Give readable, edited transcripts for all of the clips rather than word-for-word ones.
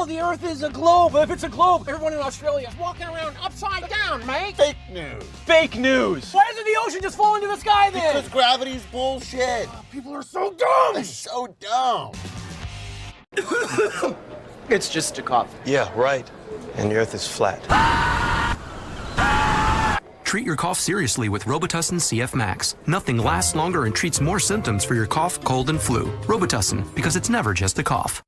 No, the Earth is a globe. If it's a globe, everyone in Australia is walking around upside down, mate. Fake news. Fake news. Why doesn't the ocean just fall into the sky then? Because gravity's bullshit. People are so dumb. They're so dumb. It's just a cough. Yeah, right. And the Earth is flat. Treat your cough seriously with Robitussin CF Max. Nothing lasts longer and treats more symptoms for your cough, cold, and flu. Robitussin, because it's never just a cough.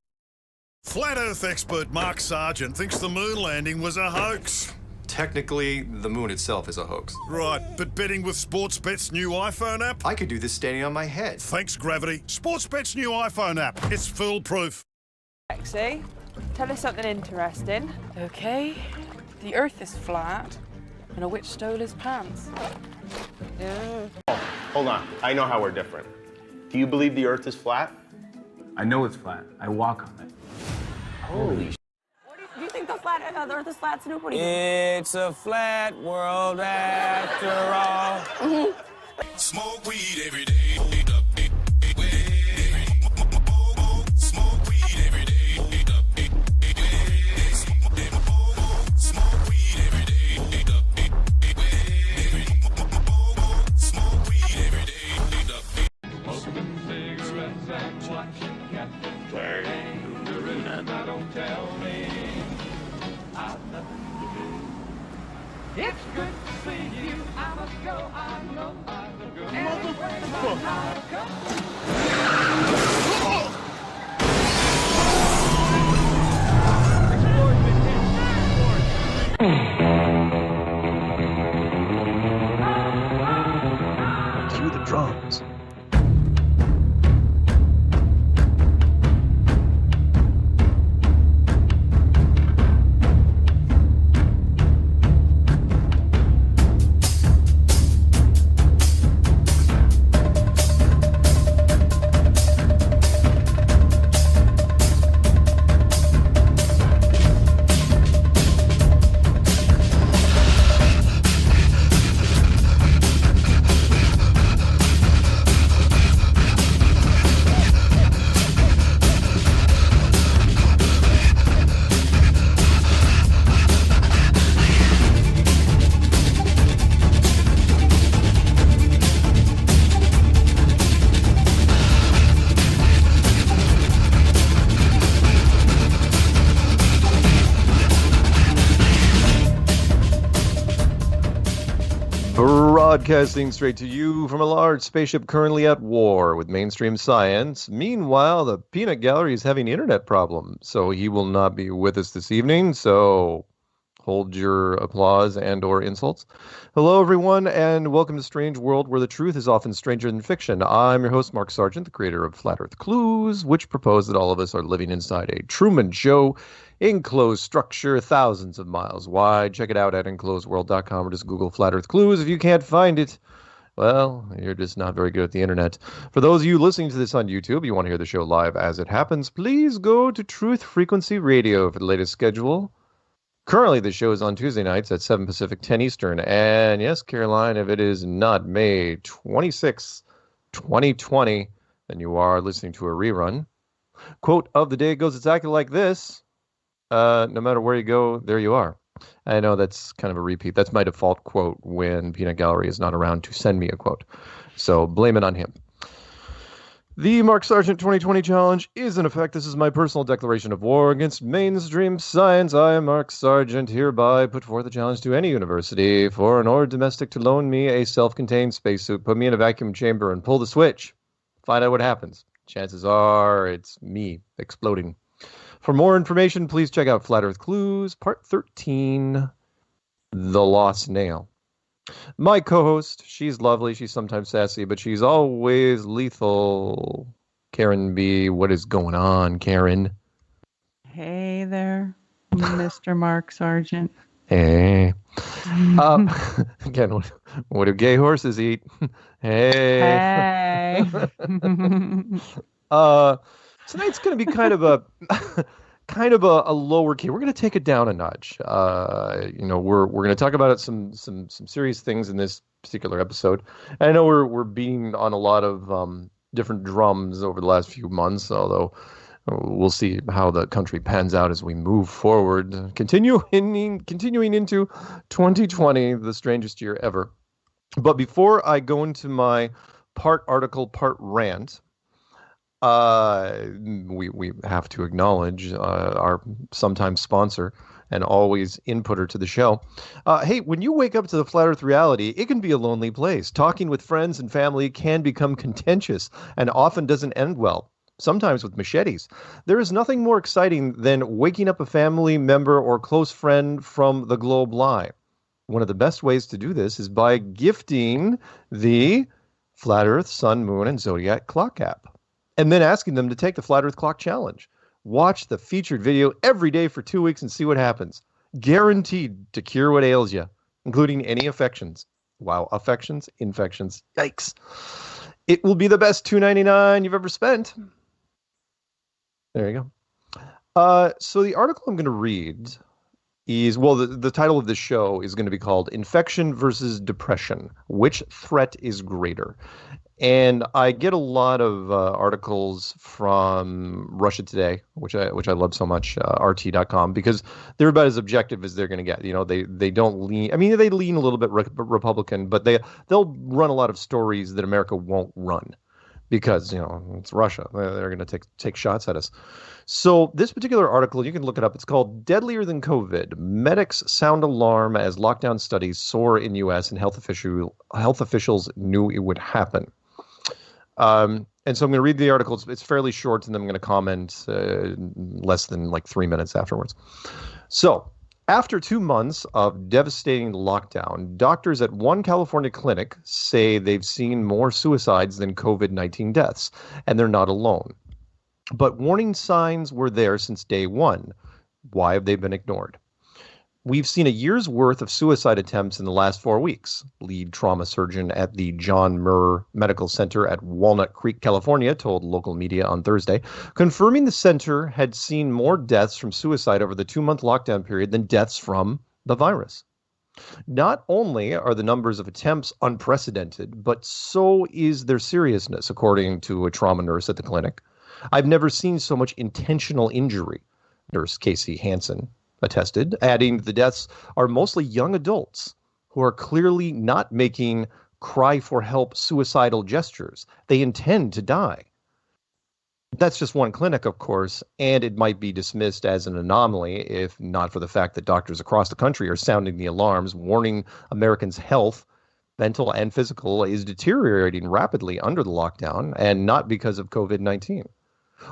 Flat Earth expert Mark Sargent thinks the moon landing was a hoax. Technically, the moon itself is a hoax. Right, but betting with Sportsbet's new iPhone app? I could do this standing on my head. Thanks, Gravity. Sportsbet's new iPhone app. It's foolproof. Lexi, tell us something interesting. Okay, the Earth is flat, and a witch stole his pants. Hold on, I know how we're different. Do you believe the Earth is flat? I know it's flat. I walk on it. Holy Do you think the Earth is flat, Snoop? What do you think? It's a flat world after all. Smoke weed every day. It's good to see you. I must go. I know I will go. Cue the drums. Broadcasting straight to you from a large spaceship currently at war with mainstream science. Meanwhile, the Peanut Gallery is having internet problems, so he will not be with us this evening, so hold your applause and or insults. Hello, everyone, and welcome to Strange World, where the truth is often stranger than fiction. I'm your host, Mark Sargent, the creator of Flat Earth Clues, which propose that all of us are living inside a Truman Show enclosed structure thousands of miles wide. Check it out at enclosedworld.com or just Google Flat Earth Clues. If you can't find it, well, you're just not very good at the internet. For those of you listening to this on YouTube, you want to hear the show live as it happens, please go to Truth Frequency Radio for the latest schedule. Currently, the show is on Tuesday nights at 7 Pacific, 10 Eastern. And yes, Caroline, if it is not May 26, 2020, then you are listening to a rerun. Quote of the day goes exactly like this. No matter where you go, there you are. I know that's kind of a repeat. That's my default quote when Peanut Gallery is not around to send me a quote. So blame it on him. The Mark Sargent 2020 challenge is in effect. This is my personal declaration of war against mainstream science. I, Mark Sargent, hereby put forth a challenge to any university, foreign or domestic, to loan me a self-contained spacesuit, put me in a vacuum chamber, and pull the switch. Find out what happens. Chances are it's me exploding. For more information, please check out Flat Earth Clues, Part 13, The Lost Nail. My co-host, she's lovely, she's sometimes sassy, but she's always lethal. Karen B., what is going on, Karen? Hey there, Mr. Mark Sargent. Hey. Again, what do gay horses eat? Hey. Tonight's going to be kind of a lower key. We're going to take it down a notch. We're going to talk about some serious things in this particular episode. I know we're beating on a lot of different drums over the last few months, although We'll see how the country pans out as we move forward, continuing into 2020, the strangest year ever. But before I go into my part article, part rant, we have to acknowledge our sometimes sponsor and always inputter to the show. Hey, when you wake up to the flat Earth reality, it can be a lonely place. Talking with friends and family can become contentious and often doesn't end well, sometimes with machetes. There is nothing more exciting than waking up a family member or close friend from the globe lie. One of the best ways to do this is by gifting the Flat Earth, Sun, Moon, and Zodiac Clock app, and then asking them to take the Flat Earth Clock Challenge. Watch the featured video every day for 2 weeks and see what happens. Guaranteed to cure what ails you, including any affections. Wow, affections, infections, yikes. It will be the best $2.99 you've ever spent. There you go. So the article I'm going to read is, well, the title of this show is going to be called Infection versus Depression. Which threat is greater? And I get a lot of articles from Russia Today, which I love so much, RT.com, because they're about as objective as they're going to get. You know, they don't lean. I mean, they lean a little bit Republican, but they'll run a lot of stories that America won't run, because, you know, it's Russia. They're going to take shots at us. So this particular article, you can look it up. It's called Deadlier Than COVID. Medics Sound Alarm as Lockdown Studies Soar in U.S. and Health officials knew it would happen. And so I'm going to read the article. It's fairly short, and then I'm going to comment less than like 3 minutes afterwards. So, after 2 months of devastating lockdown, doctors at one California clinic say they've seen more suicides than COVID-19 deaths, and they're not alone. But warning signs were there since day one. Why have they been ignored? We've seen a year's worth of suicide attempts in the last 4 weeks. Lead trauma surgeon at the John Muir Medical Center at Walnut Creek, California, told local media on Thursday, confirming the center had seen more deaths from suicide over the 2-month lockdown period than deaths from the virus. Not only are the numbers of attempts unprecedented, but so is their seriousness, according to a trauma nurse at the clinic. I've never seen so much intentional injury, Nurse Casey Hansen attested, adding the deaths are mostly young adults who are clearly not making cry for help suicidal gestures. They intend to die. That's just one clinic, of course, and it might be dismissed as an anomaly if not for the fact that doctors across the country are sounding the alarms, warning Americans' health, mental and physical, is deteriorating rapidly under the lockdown, and not because of COVID-19.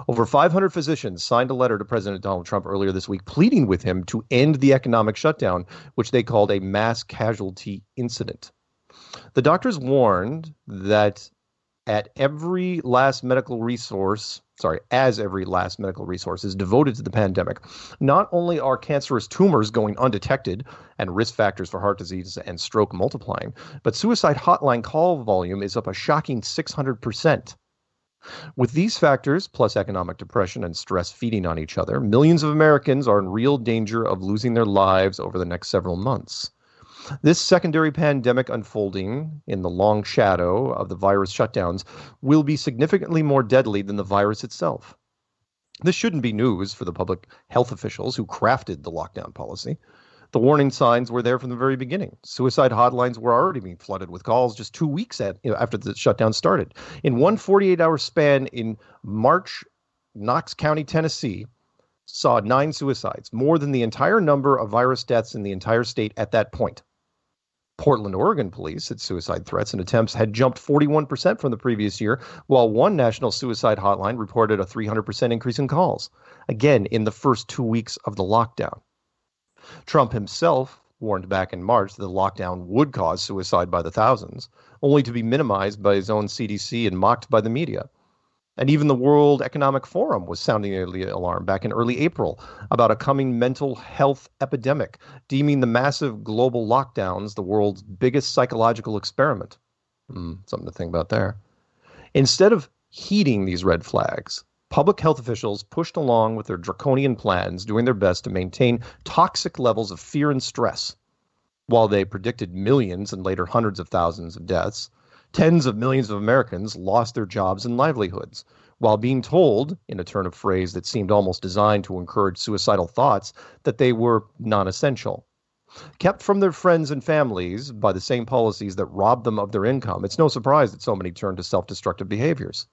Over 500 physicians signed a letter to President Donald Trump earlier this week pleading with him to end the economic shutdown, which they called a mass casualty incident. The doctors warned that as every last medical resource is devoted to the pandemic, not only are cancerous tumors going undetected and risk factors for heart disease and stroke multiplying, but suicide hotline call volume is up a shocking 600%. With these factors, plus economic depression and stress feeding on each other, millions of Americans are in real danger of losing their lives over the next several months. This secondary pandemic unfolding in the long shadow of the virus shutdowns will be significantly more deadly than the virus itself. This shouldn't be news for the public health officials who crafted the lockdown policy. The warning signs were there from the very beginning. Suicide hotlines were already being flooded with calls just 2 weeks after the shutdown started. In one 48-hour span in March, Knox County, Tennessee, saw 9 suicides, more than the entire number of virus deaths in the entire state at that point. Portland, Oregon police said suicide threats and attempts had jumped 41% from the previous year, while one national suicide hotline reported a 300% increase in calls, again in the first 2 weeks of the lockdown. Trump himself warned back in March that the lockdown would cause suicide by the thousands, only to be minimized by his own CDC and mocked by the media. And even the World Economic Forum was sounding the alarm back in early April about a coming mental health epidemic, deeming the massive global lockdowns the world's biggest psychological experiment. Something to think about there. Instead of heeding these red flags, public health officials pushed along with their draconian plans, doing their best to maintain toxic levels of fear and stress. While they predicted millions and later hundreds of thousands of deaths, tens of millions of Americans lost their jobs and livelihoods. while being told, in a turn of phrase that seemed almost designed to encourage suicidal thoughts, that they were non-essential. Kept from their friends and families by the same policies that robbed them of their income, it's no surprise that so many turned to self-destructive behaviors.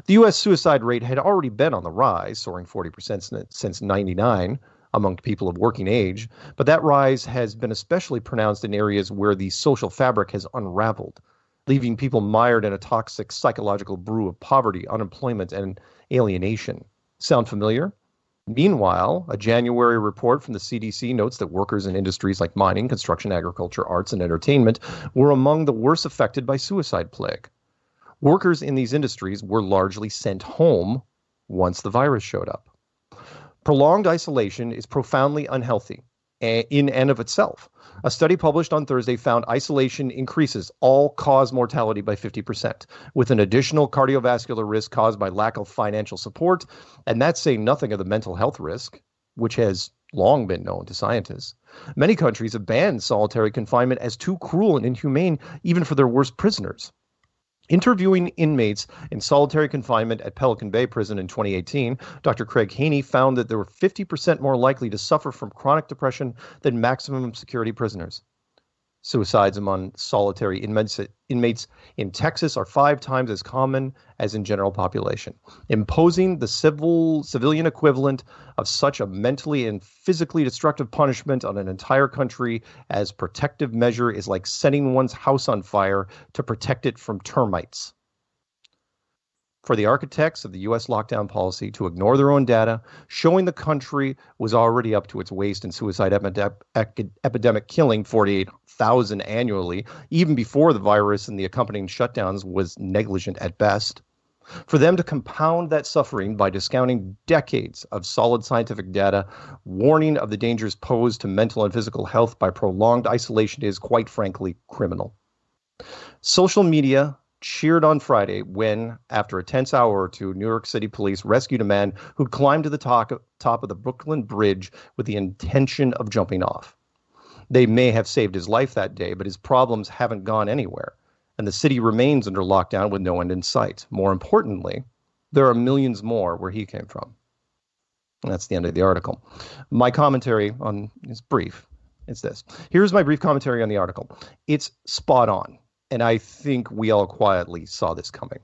The U.S. suicide rate had already been on the rise, soaring 40% since '99 among people of working age, but that rise has been especially pronounced in areas where the social fabric has unraveled, leaving people mired in a toxic psychological brew of poverty, unemployment, and alienation. Sound familiar? Meanwhile, a January report from the CDC notes that workers in industries like mining, construction, agriculture, arts, and entertainment were among the worst affected by suicide plague. Workers in these industries were largely sent home once the virus showed up. Prolonged isolation is profoundly unhealthy in and of itself. A study published on Thursday found isolation increases all-cause mortality by 50%, with an additional cardiovascular risk caused by lack of financial support, and that's saying nothing of the mental health risk, which has long been known to scientists. Many countries have banned solitary confinement as too cruel and inhumane, even for their worst prisoners. Interviewing inmates in solitary confinement at Pelican Bay Prison in 2018, Dr. Craig Haney found that they were 50% more likely to suffer from chronic depression than maximum security prisoners. Suicides among solitary inmates in Texas are 5 times as common as in general population. Imposing the civilian equivalent of such a mentally and physically destructive punishment on an entire country as protective measure is like setting one's house on fire to protect it from termites. For the architects of the U.S. lockdown policy to ignore their own data, showing the country was already up to its waist in suicide epidemic, killing 48,000 annually, even before the virus and the accompanying shutdowns, was negligent at best. For them to compound that suffering by discounting decades of solid scientific data, warning of the dangers posed to mental and physical health by prolonged isolation is, quite frankly, criminal. Social media cheered on Friday when, after a tense hour or two, New York City police rescued a man who'd climbed to the top of the Brooklyn Bridge with the intention of jumping off. They may have saved his life that day, but his problems haven't gone anywhere, and the city remains under lockdown with no end in sight. More importantly, there are millions more where he came from. And that's the end of the article. My commentary on is brief. It's this. Here's my brief commentary on the article. It's spot on. And I think we all quietly saw this coming.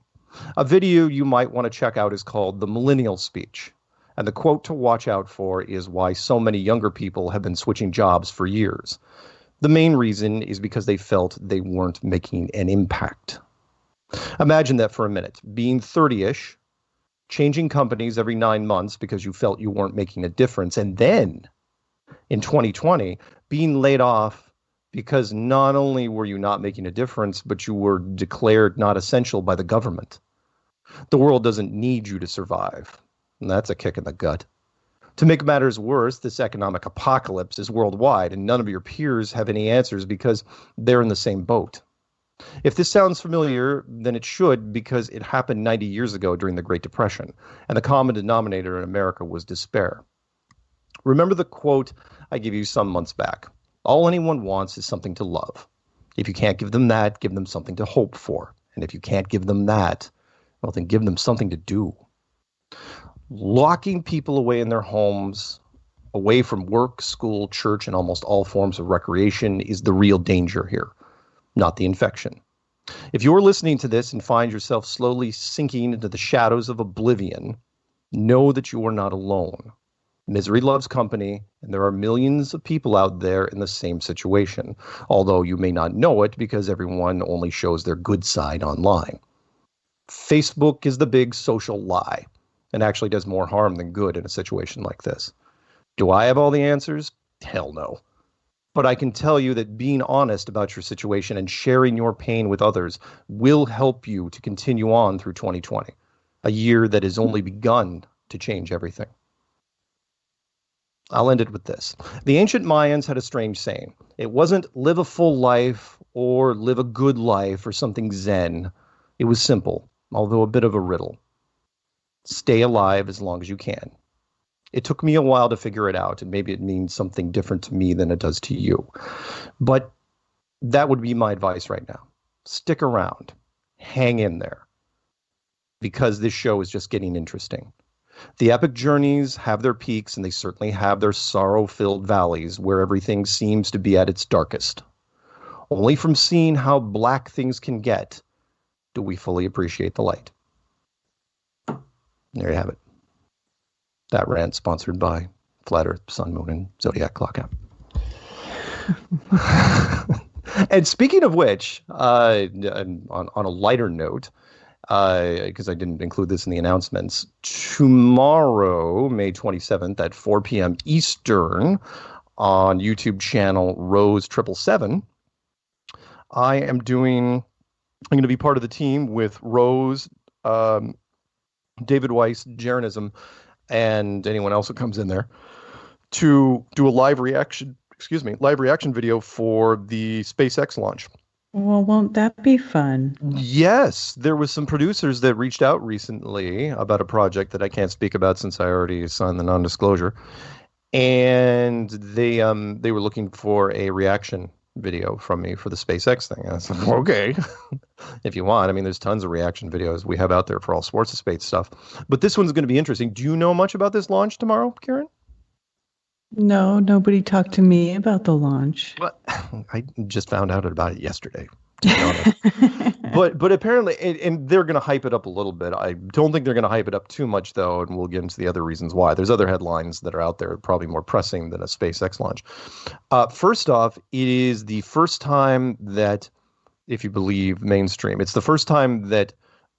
A video you might want to check out is called The Millennial Speech. And the quote to watch out for is why so many younger people have been switching jobs for years. The main reason is because they felt they weren't making an impact. Imagine that for a minute. Being 30-ish, changing companies every 9 months because you felt you weren't making a difference. And then, in 2020, being laid off because not only were you not making a difference, but you were declared not essential by the government. The world doesn't need you to survive. And that's a kick in the gut. To make matters worse, this economic apocalypse is worldwide, and none of your peers have any answers because they're in the same boat. If this sounds familiar, then it should, because it happened 90 years ago during the Great Depression, and the common denominator in America was despair. Remember the quote I gave you some months back. All anyone wants is something to love. If you can't give them that, give them something to hope for. And if you can't give them that, well, then give them something to do. Locking people away in their homes, away from work, school, church, and almost all forms of recreation is the real danger here, not the infection. If you're listening to this and find yourself slowly sinking into the shadows of oblivion, know that you are not alone. Misery loves company, and there are millions of people out there in the same situation, although you may not know it because everyone only shows their good side online. Facebook is the big social lie, and actually does more harm than good in a situation like this. Do I have all the answers? Hell no. But I can tell you that being honest about your situation and sharing your pain with others will help you to continue on through 2020, a year that has only begun to change everything. I'll end it with this. The ancient Mayans had a strange saying. It wasn't live a full life or live a good life or something zen. It was simple, although a bit of a riddle. Stay alive as long as you can. It took me a while to figure it out, and maybe it means something different to me than it does to you. But that would be my advice right now. Stick around. Hang in there. because this show is just getting interesting. The epic journeys have their peaks, and they certainly have their sorrow-filled valleys where everything seems to be at its darkest. Only from seeing how black things can get do we fully appreciate the light. There you have it. That rant sponsored by Flat Earth, Sun, Moon, and Zodiac Clock app. And speaking of which, on a lighter note, because I didn't include this in the announcements, tomorrow, May 27th at 4 p.m. Eastern on YouTube channel Rose 777, I'm going to be part of the team with Rose, David Weiss, Jaronism, and anyone else that comes in there to do a live reaction video for the SpaceX launch. Well, won't that be fun? Yes, there was some producers that reached out recently about a project that I can't speak about since I already signed the non-disclosure, and they were looking for a reaction video from me for the SpaceX thing. I said, okay, if you want. I mean, there's tons of reaction videos we have out there for all sorts of space stuff, but this one's going to be interesting. Do you know much about this launch tomorrow, Karen? No, nobody talked to me about the launch. Well, I just found out about it yesterday. But apparently, and they're going to hype it up a little bit. I don't think they're going to hype it up too much, though, and we'll get into the other reasons why. There's other headlines that are out there, probably more pressing than a SpaceX launch. First off, it is the first time that, if you believe mainstream, it's the first time that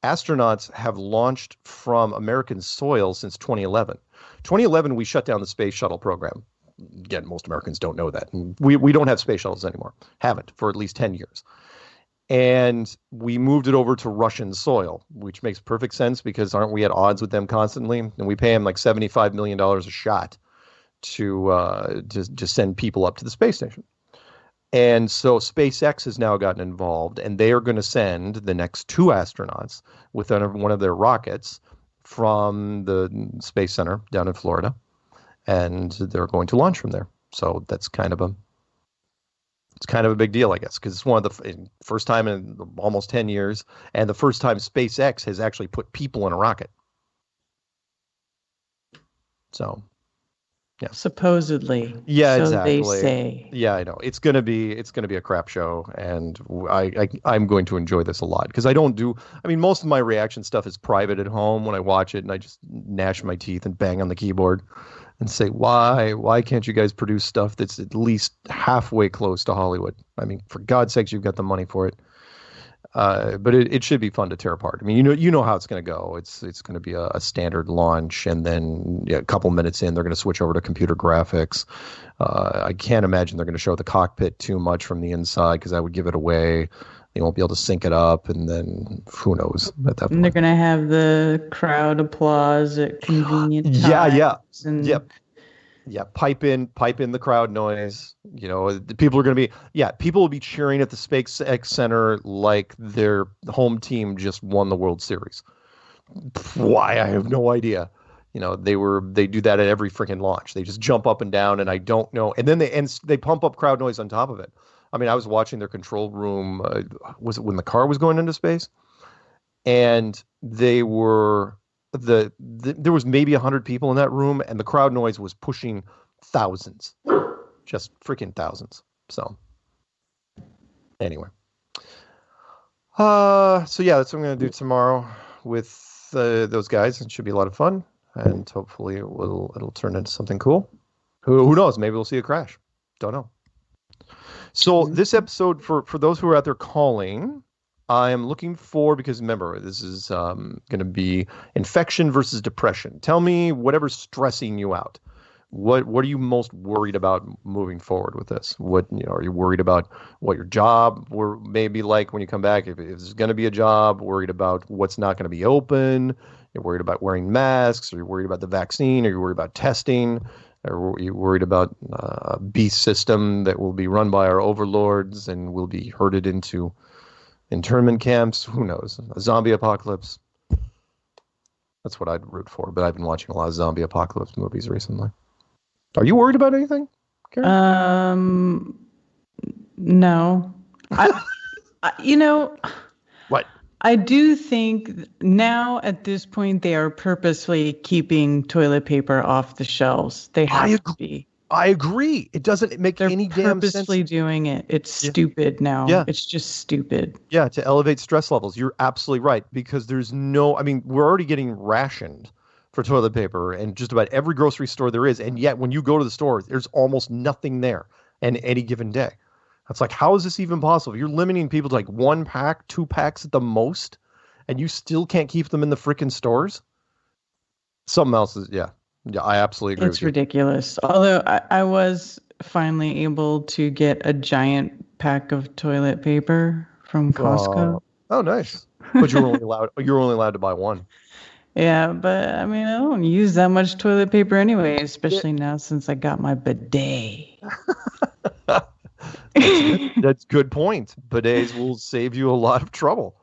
astronauts have launched from American soil since 2011. 2011, we shut down the space shuttle program. Again, most Americans don't know that. We don't have space shuttles anymore. Haven't for at least 10 years. And we moved it over to Russian soil, which makes perfect sense because aren't we at odds with them constantly? And we pay them like $75 million a shot to send people up to the space station. And so SpaceX has now gotten involved, and they are going to send the next 2 astronauts with one of their rockets from the Space Center down in Florida, and they're going to launch from there. So that's kind of a big deal, I guess, because it's one of the first time in almost 10 years, and the first time SpaceX has actually put people in a rocket. So, yeah. Supposedly. Yeah, so exactly. they say. Yeah, I know. It's gonna be a crap show, and I'm going to enjoy this a lot because most of my reaction stuff is private at home when I watch it, and I just gnash my teeth and bang on the keyboard and say, why can't you guys produce stuff that's at least halfway close to Hollywood? I mean, for God's sakes, you've got the money for it. But it should be fun to tear apart. I mean, you know how it's going to go. It's going to be a standard launch, and then a couple minutes in, they're going to switch over to computer graphics. I can't imagine they're going to show the cockpit too much from the inside because that would give it away. They won't be able to sync it up, and then who knows at that point. And they're going to have the crowd applause at convenient times. Yeah. Pipe in the crowd noise. You know, the people are going to be, people will be cheering at the SpaceX Center like their home team just won the World Series. Why? I have no idea. You know, they do that at every freaking launch. They just jump up and down, and I don't know. And then they pump up crowd noise on top of it. I mean, I was watching their control room. Was it when the car was going into space? And there was maybe 100 people in that room, and the crowd noise was pushing thousands, just freaking thousands. So anyway, so yeah, that's what I'm going to do tomorrow with those guys. It should be a lot of fun, and hopefully it'll turn into something cool. Who knows? Maybe we'll see a crash. Don't know. So this episode, for those who are out there calling, I am looking for, because remember, this is going to be infection versus depression. Tell me whatever's stressing you out. What are you most worried about moving forward with this? Are you worried about what your job may be like when you come back? If there's going to be a job, worried about what's not going to be open. You're worried about wearing masks. Are you worried about the vaccine? Are you worried about testing? Are you worried about a beast system that will be run by our overlords and will be herded into internment camps? Who knows? A zombie apocalypse. That's what I'd root for, but I've been watching a lot of zombie apocalypse movies recently. Are you worried about anything, Karen? No. I What? I do think now at this point they are purposely keeping toilet paper off the shelves. They have to be. I agree. It doesn't make They're any damn sense. purposely doing it. It's Yeah. stupid now. Yeah. It's just stupid. Yeah, to elevate stress levels. You're absolutely right, because there's no, I mean, we're already getting rationed for toilet paper and just about every grocery store there is. And yet when you go to the store, there's almost nothing there in any given day. It's like, how is this even possible? You're limiting people to like 1 pack, 2 packs at the most, and you still can't keep them in the freaking stores? Something else is, yeah, I absolutely agree with you. It's ridiculous. Although I was finally able to get a giant pack of toilet paper from Costco. Oh, nice. But you're only allowed to buy one. Yeah, but I mean, I don't use that much toilet paper anyway, especially now since I got my bidet. That's good point. Bidets will save you a lot of trouble.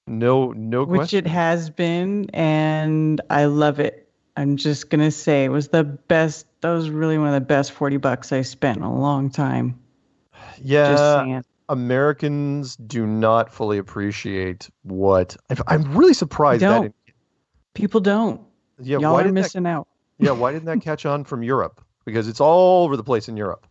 No Which question. it has been, and I love it. I'm just gonna say it was the best. That was really one of the best $40 I spent in a long time. Yeah, Just saying. Americans do not fully appreciate what. I'm really surprised Don't. that. People don't. Yeah, Y'all why are didn't that- missing out. Yeah, why didn't that catch on from Europe? Because it's all over the place in Europe,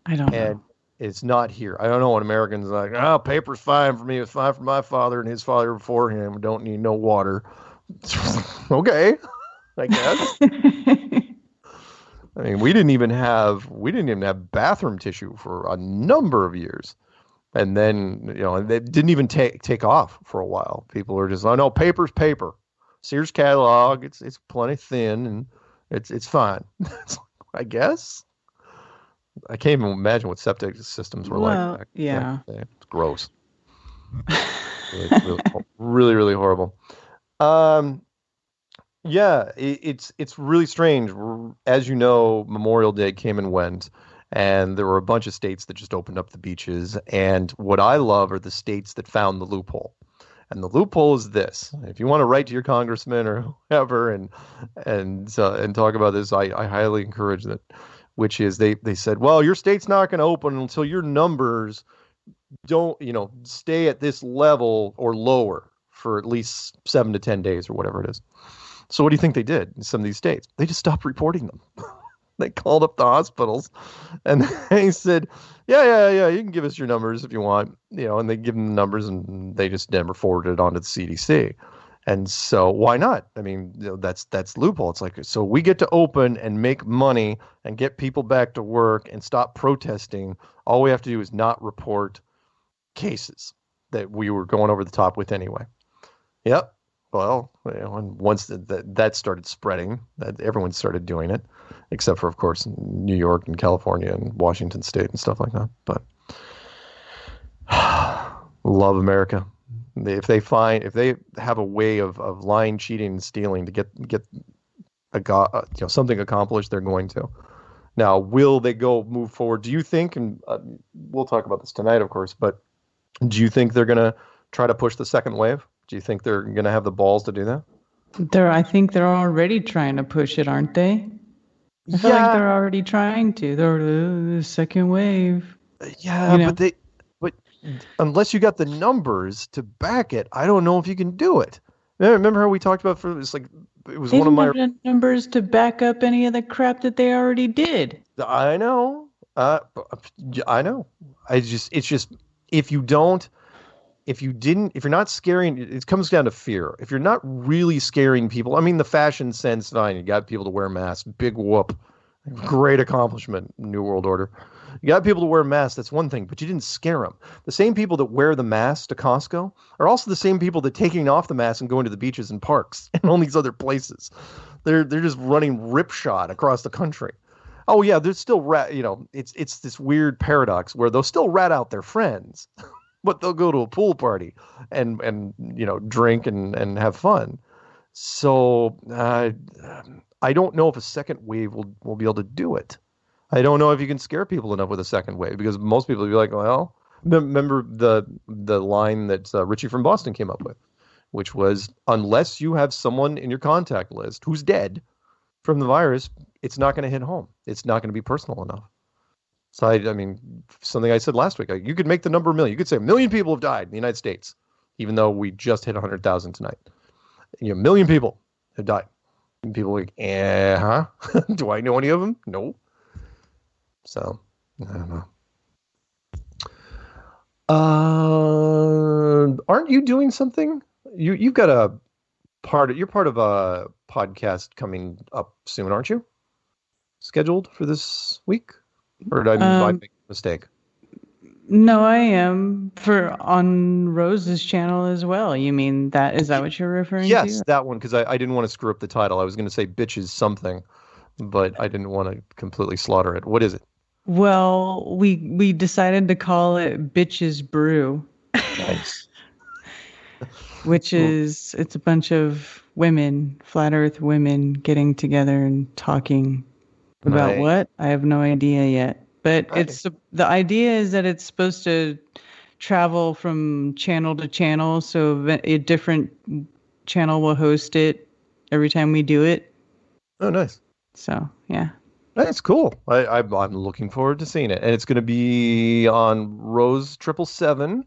I don't and know. it's not here. I don't know what Americans are like. Oh, paper's fine for me. It's fine for my father and his father before him. We don't need no water. Okay, I guess. I mean, we didn't even have bathroom tissue for a number of years, and then they didn't even take off for a while. People are just, oh no, paper's paper. Sears catalog, it's plenty thin and it's fine. I guess. I can't even imagine what septic systems were like. Back yeah. then. It's gross. Really, really horrible. Yeah, it's really strange. As you know, Memorial Day came and went, and there were a bunch of states that just opened up the beaches. And what I love are the states that found the loophole. And the loophole is this: if you want to write to your congressman or whoever and talk about this, I highly encourage that. Which is they said, well, your state's not going to open until your numbers don't stay at this level or lower for at least 7 to 10 days or whatever it is. So what do you think they did in some of these states? They just stopped reporting them. They called up the hospitals and they said, yeah, you can give us your numbers if you want, and they give them the numbers and they just never forwarded it on to the CDC. And so why not? I mean, that's loophole. It's like, so we get to open and make money and get people back to work and stop protesting. All we have to do is not report cases that we were going over the top with anyway. Yep. Well, and once that started spreading, that everyone started doing it, except for, of course, New York and California and Washington State and stuff like that. But love America. If they have a way of lying, cheating, and stealing to get something accomplished, they're going to. Now, will they move forward? Do you think? And we'll talk about this tonight, of course. But do you think they're going to try to push the second wave? Do you think they're going to have the balls to do that? I think they're already trying to push it, aren't they? I feel like they're already trying to. They're the second wave. Yeah, but unless you got the numbers to back it, I don't know if you can do it. Remember how we talked about it was They one of my don't have the numbers to back up any of the crap that they already did. I know. I know. It's just if you're not scaring, it comes down to fear. If you're not really scaring people, I mean, the fashion sense, fine. You got people to wear masks. Big whoop. Great accomplishment. New World Order. You got people to wear masks. That's one thing, but you didn't scare them. The same people that wear the masks to Costco are also the same people that taking off the mask and going to the beaches and parks and all these other places. They're just running ripshod across the country. Oh yeah, there's still it's this weird paradox where they'll still rat out their friends. But they'll go to a pool party and drink and have fun. So I don't know if a second wave will be able to do it. I don't know if you can scare people enough with a second wave, because most people will be like, well, remember the line that Richie from Boston came up with, which was, unless you have someone in your contact list who's dead from the virus, it's not going to hit home. It's not going to be personal enough. So I mean, something I said last week, you could make the number 1 million. You could say 1 million people have died in the United States. even though we just hit 100,000 tonight. A million people have died. And people are like, huh? Do I know any of them? No. So, I don't know. Aren't you doing something? You've got you're part of a podcast coming up soon, aren't you? Scheduled for this week? Or did I make a mistake? No, I am on Rose's channel as well. You mean that? Is that what you're referring to? Yes, that one, because I didn't want to screw up the title. I was going to say bitches something, but I didn't want to completely slaughter it. What is it? Well, we decided to call it Bitches Brew. Nice. Which is, it's a bunch of women, flat earth women, getting together and talking about what? I have no idea yet. But the idea is that it's supposed to travel from channel to channel, so a different channel will host it every time we do it. Oh, nice. So, yeah. That's cool. I'm looking forward to seeing it. And it's going to be on Rose 777.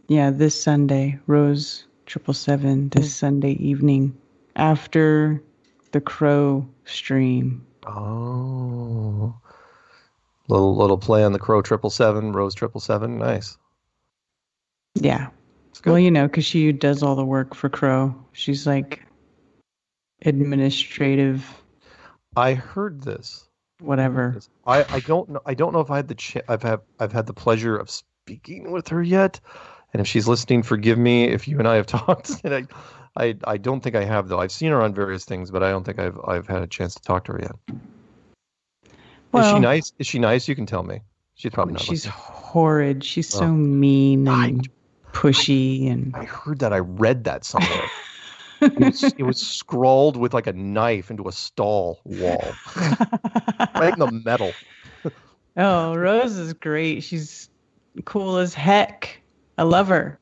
Yeah, this Sunday. Rose 777 this Sunday evening after the Crow stream. Oh. Little play on the Crow 777, Rose 777. Nice. Yeah. Well, because she does all the work for Crow. She's like administrative. I heard this. Whatever. I don't know. I don't know if I had I've had the pleasure of speaking with her yet. And if she's listening, forgive me if you and I have talked. And I don't think I have, though. I've seen her on various things, but I don't think I've had a chance to talk to her yet. Well, is she nice? Is she nice? You can tell me. She's probably not. She's horrid. She's so mean and pushy. And I heard that. I read that somewhere. It was scrawled with like a knife into a stall wall, right in the metal. Oh, Rose is great. She's cool as heck. I love her.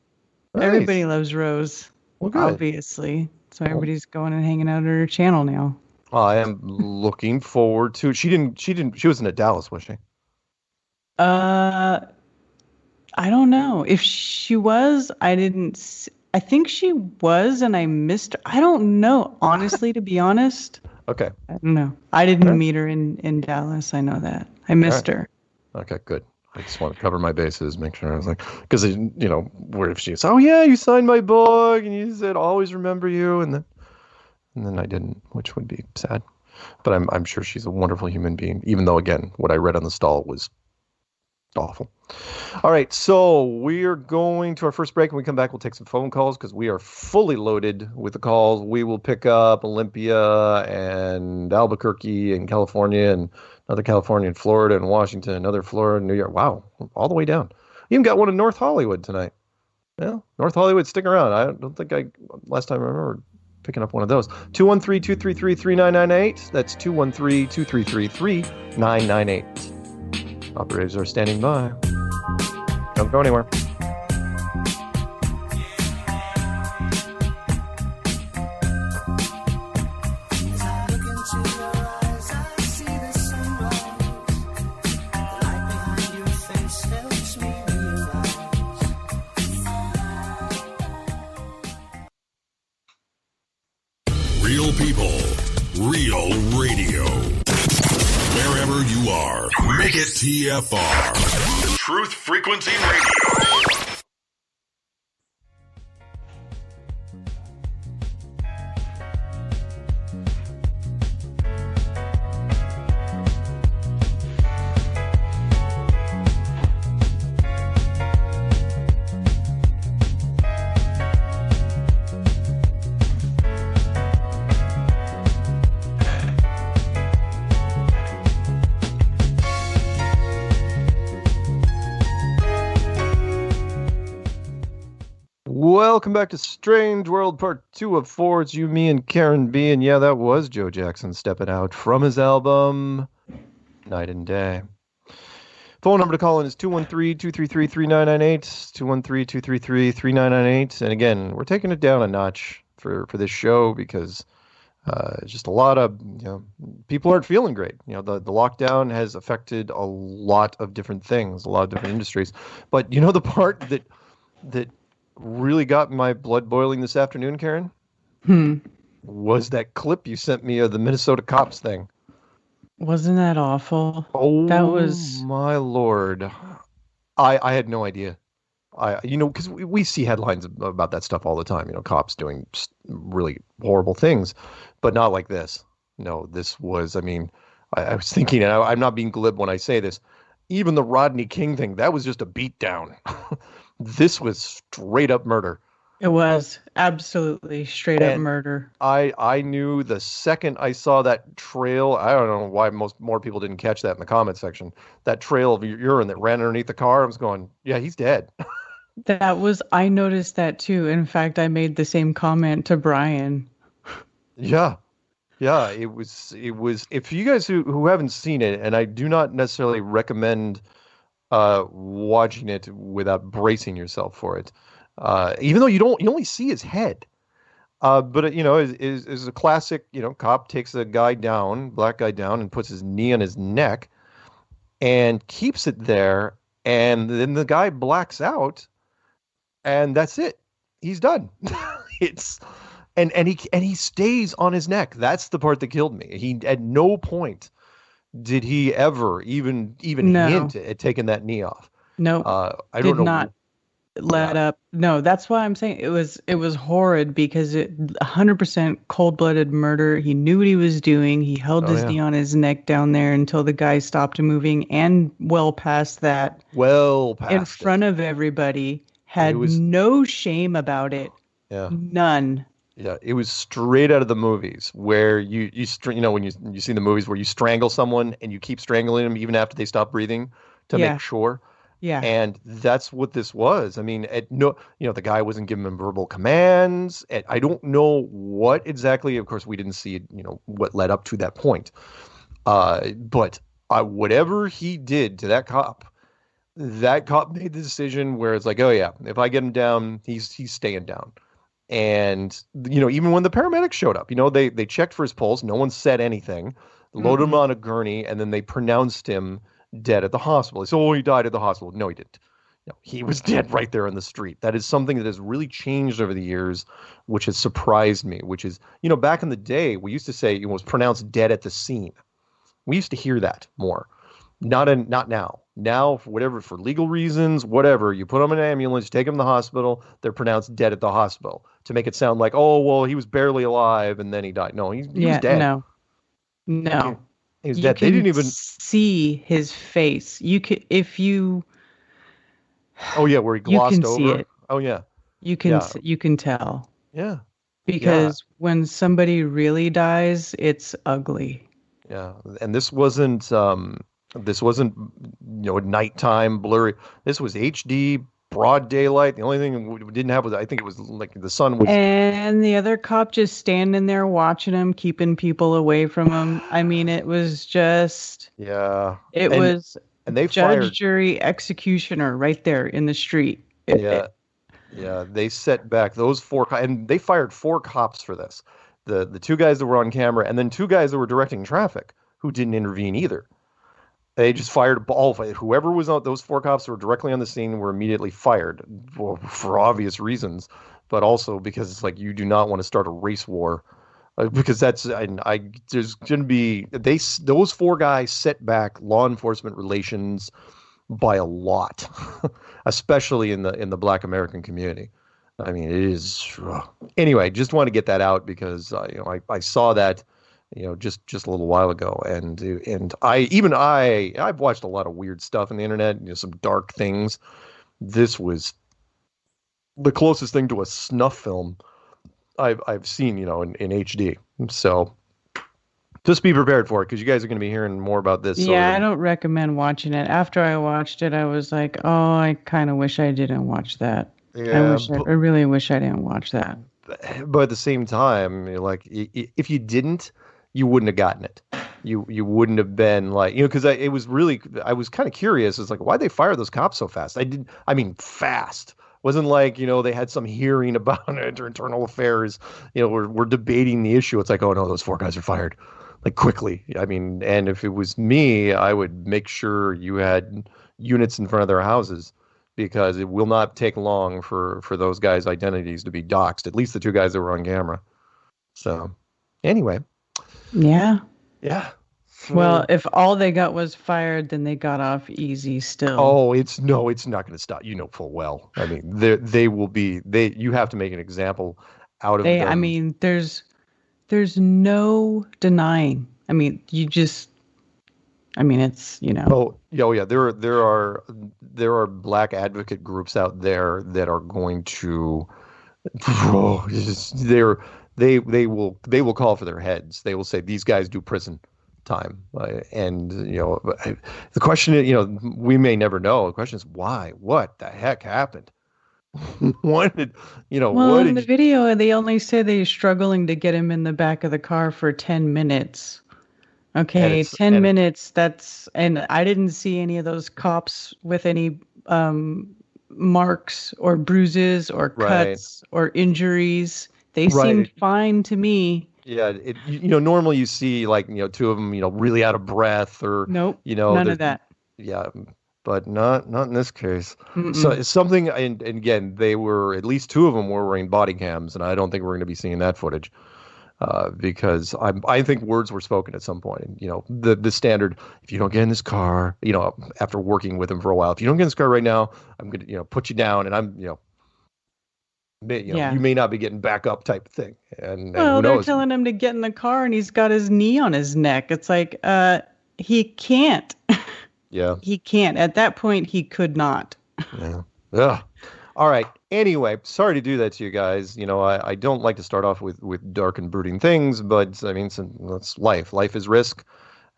Nice. Everybody loves Rose, obviously. So everybody's going and hanging out at her channel now. I am looking forward to. She wasn't at Dallas, was she? I don't know. If she was, I think she was, and I missed her. I don't know, honestly, to be honest. Okay. I don't know. I didn't meet her in Dallas. I know that. I missed her. Okay, good. I just want to cover my bases, make sure I was like, because where if she says, "Oh yeah, you signed my book and you said always remember you," and then I didn't, which would be sad. But I'm sure she's a wonderful human being, even though again, what I read on the stall was awful. All right, so we're going to our first break. When we come back, we'll take some phone calls because we are fully loaded with the calls. We will pick up Olympia and Albuquerque and California and another California and Florida and Washington, another Florida and New York. Wow, all the way down. Even got one in North Hollywood tonight. Well, North Hollywood, stick around. I don't think last time I remember picking up one of those. 213-233-3998. That's 213-233-3998. Operators are standing by. Don't go anywhere. Real people, real radio. Wherever you are, make it TFR. Truth Frequency Radio. Welcome back to Strange World Part 2 of 4. It's you, me, and Karen B. And yeah, that was Joe Jackson stepping out from his album Night and Day. Phone number to call in is 213-233-3998, 213-233-3998. And again, we're taking it down a notch for this show because just a lot of people aren't feeling great. The lockdown has affected a lot of different things, a lot of different industries. But the part that really got my blood boiling this afternoon, Karen, was that clip you sent me of the Minnesota cops thing. Wasn't that awful? Oh, that was my Lord. I had no idea. Because we see headlines about that stuff all the time, cops doing really horrible things, but not like this. No, this was, I was thinking, and I'm not being glib when I say this, even the Rodney King thing, that was just a beatdown. This was straight up murder. It was absolutely straight up murder. I knew the second I saw that trail. I don't know why more people didn't catch that in the comment section. That trail of urine that ran underneath the car. I was going, yeah, he's dead. I noticed that too. In fact, I made the same comment to Brian. Yeah. Yeah, it was, if you guys who haven't seen it, and I do not necessarily recommend watching it without bracing yourself for it. Even though you only see his head. But is a classic, cop takes a black guy down and puts his knee on his neck and keeps it there. And then the guy blacks out and that's it. He's done. And he stays on his neck. That's the part that killed me. He at no point did he ever even hint at taking that knee off. No, I don't know. Not let up. No, that's why I'm saying it was horrid because 100% cold-blooded murder. He knew what he was doing. He held his knee on his neck down there until the guy stopped moving, and well past that. In front of everybody, had no shame about it. Yeah. None. Yeah, it was straight out of the movies where when you see the movies where you strangle someone and you keep strangling them even after they stop breathing to make sure. Yeah. And that's what this was. The guy wasn't giving him verbal commands. And I don't know what exactly, of course, we didn't see, what led up to that point. But whatever he did to that cop made the decision where it's like, oh yeah, if I get him down, he's staying down. And, even when the paramedics showed up, they checked for his pulse. No one said anything, loaded him on a gurney, and then they pronounced him dead at the hospital. They said, oh, he died at the hospital. No, he didn't. No, he was dead right there in the street. That is something that has really changed over the years, which has surprised me, which is, back in the day, we used to say it was pronounced dead at the scene. We used to hear that more. Not now. Now, for legal reasons, whatever, you put them in an ambulance, take them to the hospital, they're pronounced dead at the hospital to make it sound like, oh, well, he was barely alive and then he died. No, he was dead. No. He was dead. They didn't even see his face. You could, if you. Oh yeah, where he glossed over. See it. Oh yeah. You can tell. Yeah. Because when somebody really dies, it's ugly. Yeah, and this wasn't nighttime blurry. This was HD, broad daylight. The only thing we didn't have was, I think it was like the sun was. And the other cop just standing there watching him, keeping people away from him. It was just. Yeah. It was. And they judge, jury, executioner right there in the street. Yeah. They set back those and they fired 4 cops for this. The 2 guys that were on camera, and then 2 guys that were directing traffic who didn't intervene either. They just fired all. Whoever was on, those 4 cops who were directly on the scene were immediately fired for obvious reasons, but also because it's like you do not want to start a race war, because there's going to be those 4 guys set back law enforcement relations by a lot, especially in the Black American community. It is anyway. Just want to get that out because I saw that. Just a little while ago, and I've watched a lot of weird stuff on the internet, some dark things. This was the closest thing to a snuff film I've seen, in HD. So just be prepared for it because you guys are going to be hearing more about this. Yeah, I don't recommend watching it. After I watched it, I was like, oh, I kind of wish I didn't watch that. Yeah, I really wish I didn't watch that. But at the same time, if you didn't, you wouldn't have gotten it. You wouldn't have been like, because I was kind of curious. It's like, why'd they fire those cops so fast? Fast. Wasn't like, they had some hearing about it or internal affairs, we're debating the issue. It's like, oh no, those 4 guys are fired. Like quickly. And if it was me, I would make sure you had units in front of their houses because it will not take long for those guys' identities to be doxxed, at least the two guys that were on camera. So, anyway. Yeah. Yeah. Well, if all they got was fired, then they got off easy still. Oh, it's not going to stop. You know full well. I mean, you have to make an example out of them. I mean, there's no denying. I mean, it's, you know. Oh yeah. There are black advocate groups out there that are going to, they will call for their heads. They will say these guys do prison time, and the question is, we may never know. The question is why? What the heck happened? What did Well, in the video, they only say they're struggling to get him in the back of the car for 10 minutes. Okay, 10 minutes. And I didn't see any of those cops with any marks or bruises or cuts or injuries. They seemed fine to me. Yeah, normally you see two of them, really out of breath or nope, none of that. Yeah, but not in this case. Mm-mm. So it's something, and again, at least two of them were wearing body cams, and I don't think we're going to be seeing that footage because I think words were spoken at some point. And, the standard, if you don't get in this car, after working with him for a while, if you don't get in this car right now, I'm going to put you down, and I'm you may not be getting back up type of thing. And who knows? They're telling him to get in the car, and he's got his knee on his neck. It's like he can't. Yeah. He can't. At that point, he could not. Yeah. Ugh. All right. Anyway, sorry to do that to you guys. I don't like to start off with dark and brooding things, but I mean, that's life. Life is risk,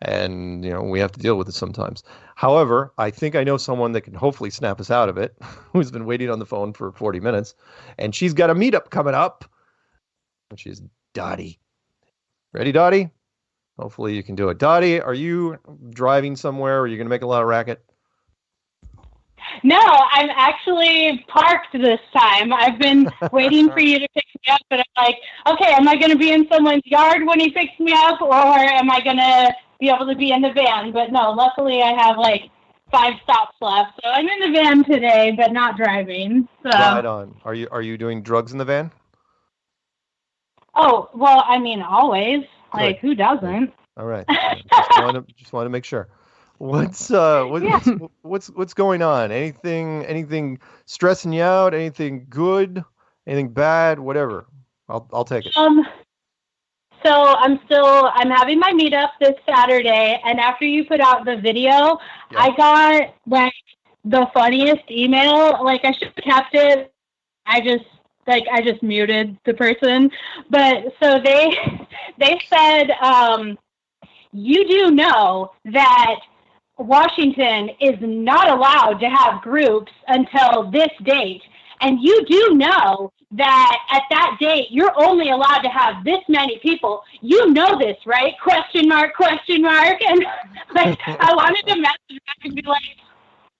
and we have to deal with it sometimes. However, I think I know someone that can hopefully snap us out of it, who's been waiting on the phone for 40 minutes, and she's got a meetup coming up, which is Dottie. Ready, Dottie? Hopefully you can do it. Dottie, are you driving somewhere? Are you going to make a lot of racket? No, I'm actually parked this time. I've been waiting for you to pick me up, but I'm like, okay, am I going to be in someone's yard when he picks me up, or am I going to be able to be in the van? But no, luckily I have 5 stops left, so I'm in the van today, but not driving. So. Right on. Are you doing drugs in the van? Oh, well, I mean, always. Good. Who doesn't? All right. Just want to make sure. What's going on? Anything stressing you out? Anything good? Anything bad? Whatever. I'll take it. So I'm having my meetup this Saturday, and after you put out the video, I got the funniest email. I should have kept it. I just muted the person. But so they said, you do know that Washington is not allowed to have groups until this date. And you do know that at that date, you're only allowed to have this many people. You know this, right? Question mark. And I wanted to message back and be like,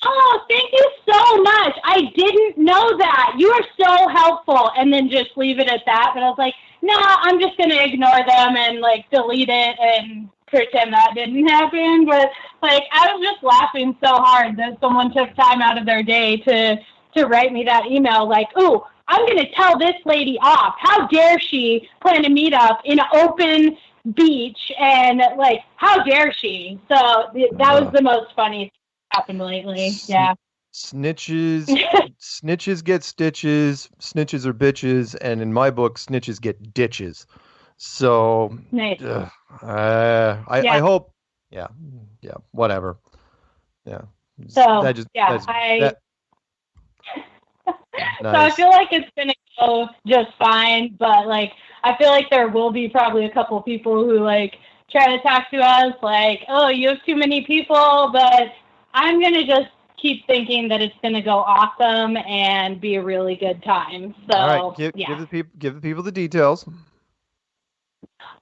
oh, thank you so much. I didn't know that. You are so helpful. And then just leave it at that. But I was like, no, I'm just going to ignore them and delete it and pretend that didn't happen. But I was just laughing so hard that someone took time out of their day to write me that email ooh, I'm going to tell this lady off. How dare she plan a meetup in an open beach? And how dare she? So that was the most funny thing that happened lately. Yeah. Snitches get stitches. Snitches are bitches. And in my book, snitches get ditches. So nice. I hope. Yeah. Whatever. Yeah. So nice. So I feel like it's gonna go just fine, but I feel like there will be probably a couple people who try to talk to us oh, you have too many people, but I'm gonna just keep thinking that it's gonna go awesome and be a really good time. So all right, give the people the details.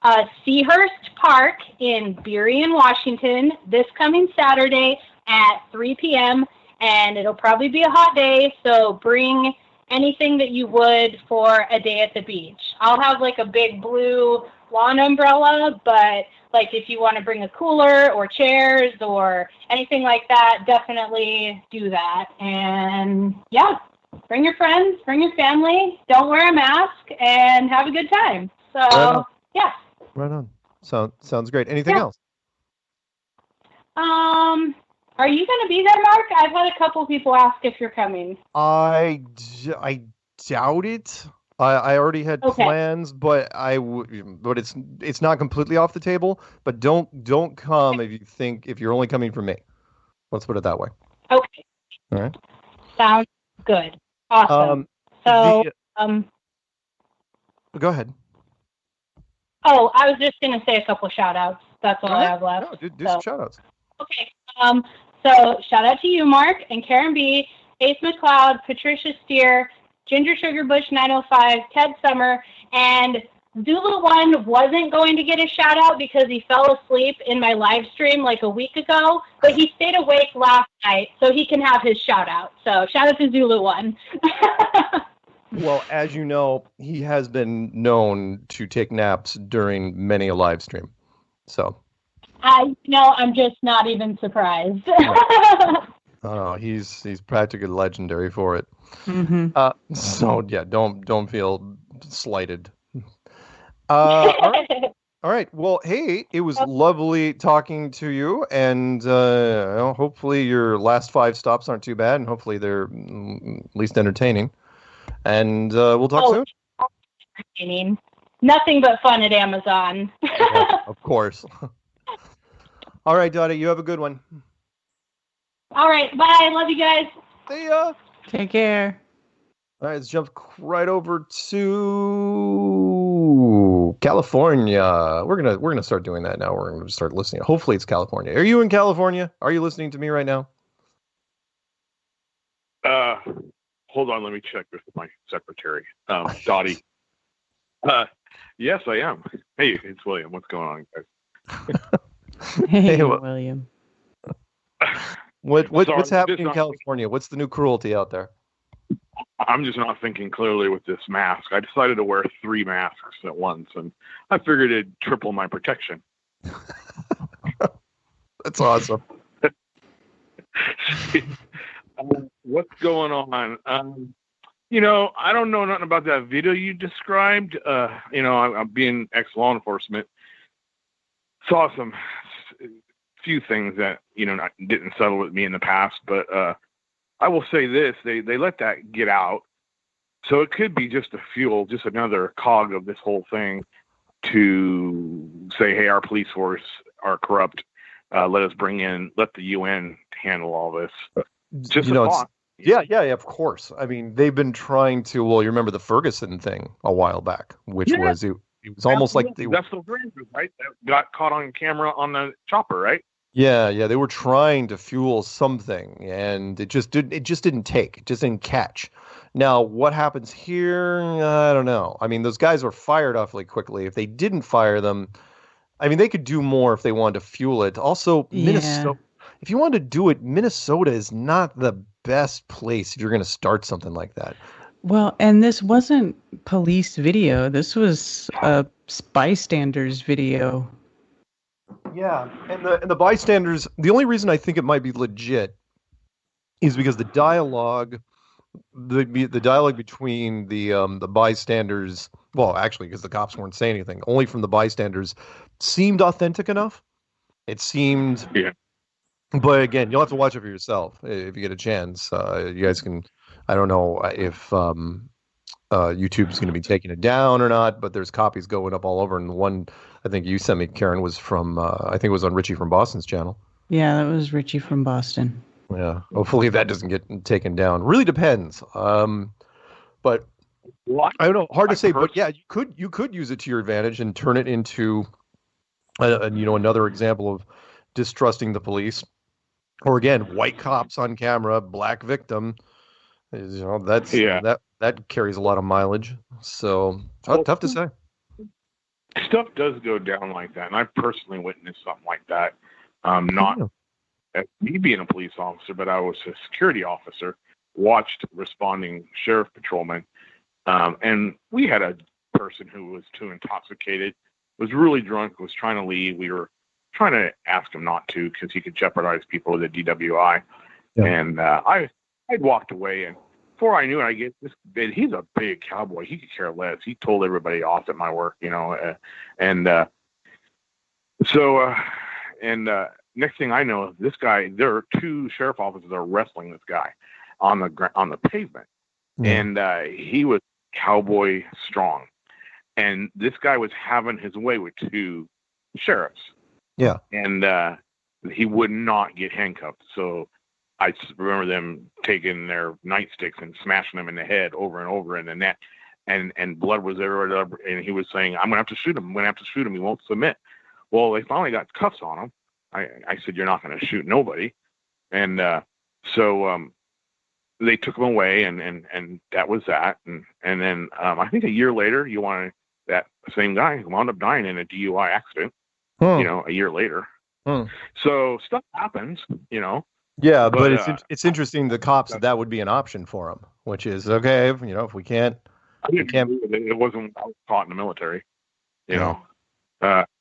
Seahurst Park in Burien, Washington, this coming Saturday at 3 p.m. And it'll probably be a hot day, so bring anything that you would for a day at the beach. I'll have a big blue lawn umbrella, but like if you want to bring a cooler or chairs or anything like that, definitely do that. And yeah, bring your friends, bring your family, don't wear a mask, and have a good time. So, yeah. Right on. Sounds great. Anything else? Are you going to be there, Mark? I've had a couple people ask if you're coming. I doubt it. I already had plans, but but it's not completely off the table. But don't come if you're only coming for me. Let's put it that way. Okay. All right. Sounds good. Awesome. Go ahead. Oh, I was just going to say a couple shout outs. That's all I have left. No, do some shout outs. Okay. So shout out to you, Mark, and Karen B, Ace McLeod, Patricia Steer, Ginger Sugar Bush 905, Ted Summer, and Zulu One wasn't going to get a shout out because he fell asleep in my live stream like a week ago, but he stayed awake last night, so he can have his shout out. So shout out to Zulu One. Well, as you know, he has been known to take naps during many a live stream. So I'm just not even surprised. He's practically legendary for it. Mm-hmm. So yeah, don't feel slighted. All right. Well, hey, it was lovely talking to you, and hopefully your last 5 stops aren't too bad, and hopefully they're at least entertaining. And we'll talk soon. Entertaining. Nothing but fun at Amazon. Yeah, of course. All right, Dottie, you have a good one. All right, bye. Love you guys. See ya. Take care. All right, let's jump right over to California. We're gonna start doing that now. We're gonna start listening. Hopefully, it's California. Are you in California? Are you listening to me right now? Hold on, let me check with my secretary, Dottie. Yes, I am. Hey, it's William. What's going on, guys? Hey, William. What's happening in California? What's the new cruelty out there? I'm just not thinking clearly with this mask. I decided to wear 3 masks at once, and I figured it'd triple my protection. That's awesome. What's going on? I don't know nothing about that video you described. I'm being ex-law enforcement. Saw some few things that, didn't settle with me in the past, but I will say this, they let that get out. So it could be just another cog of this whole thing to say, hey, our police force are corrupt. Let the UN handle all this. Just a thought. Yeah, of course. I mean, they've been trying to, you remember the Ferguson thing a while back, which was, it was almost like that's the grand group, right? That got caught on camera on the chopper, right? Yeah, they were trying to fuel something, and it just didn't take. It just didn't catch. Now, what happens here? I don't know. I mean, those guys were fired awfully quickly. If they didn't fire them, I mean, they could do more if they wanted to fuel it. Also, Minnesota. If you want to do it, Minnesota is not the best place if you're going to start something like that. Well, and this wasn't police video. This was a bystanders video. Yeah, and the bystanders, the only reason I think it might be legit is because the dialogue between the bystanders, well, actually, because the cops weren't saying anything, only from the bystanders, seemed authentic enough. It seemed... Yeah. But again, you'll have to watch it for yourself if you get a chance. You guys can... I don't know if YouTube's going to be taking it down or not, but there's copies going up all over. And the one I think you sent me, Karen, was from, I think it was on Richie from Boston's channel. Yeah, that was Richie from Boston. Yeah, hopefully that doesn't get taken down. Really depends. But I don't know, hard to say. But yeah, you could use it to your advantage and turn it into, another example of distrusting the police. Or again, white cops on camera, black victim. That carries a lot of mileage. So tough to say. Stuff does go down like that, and I personally witnessed something like that. Not as me being a police officer, but I was a security officer. Watched responding sheriff patrolmen, and we had a person who was too intoxicated, was really drunk, was trying to leave. We were trying to ask him not to because he could jeopardize people with a DWI. Yeah. And I'd walked away, and before I knew it, I get this bit. He's a big cowboy. He could care less. He told everybody off at my work, next thing I know, this guy, there are 2 sheriff officers that are wrestling this guy on the pavement. And he was cowboy strong. And this guy was having his way with 2 sheriffs. Yeah. And he would not get handcuffed. So I remember them taking their nightsticks and smashing them in the head over and over in the neck. And blood was everywhere. And he was saying, I'm going to have to shoot him. I'm going to have to shoot him. He won't submit. Well, they finally got cuffs on him. I said, you're not going to shoot nobody. And so they took him away, and that was that. And then I think a year later, that same guy wound up dying in a DUI accident, a year later. So stuff happens, Yeah, but it's interesting, the cops, that would be an option for them, which is, okay, if we can't. It wasn't taught in the military,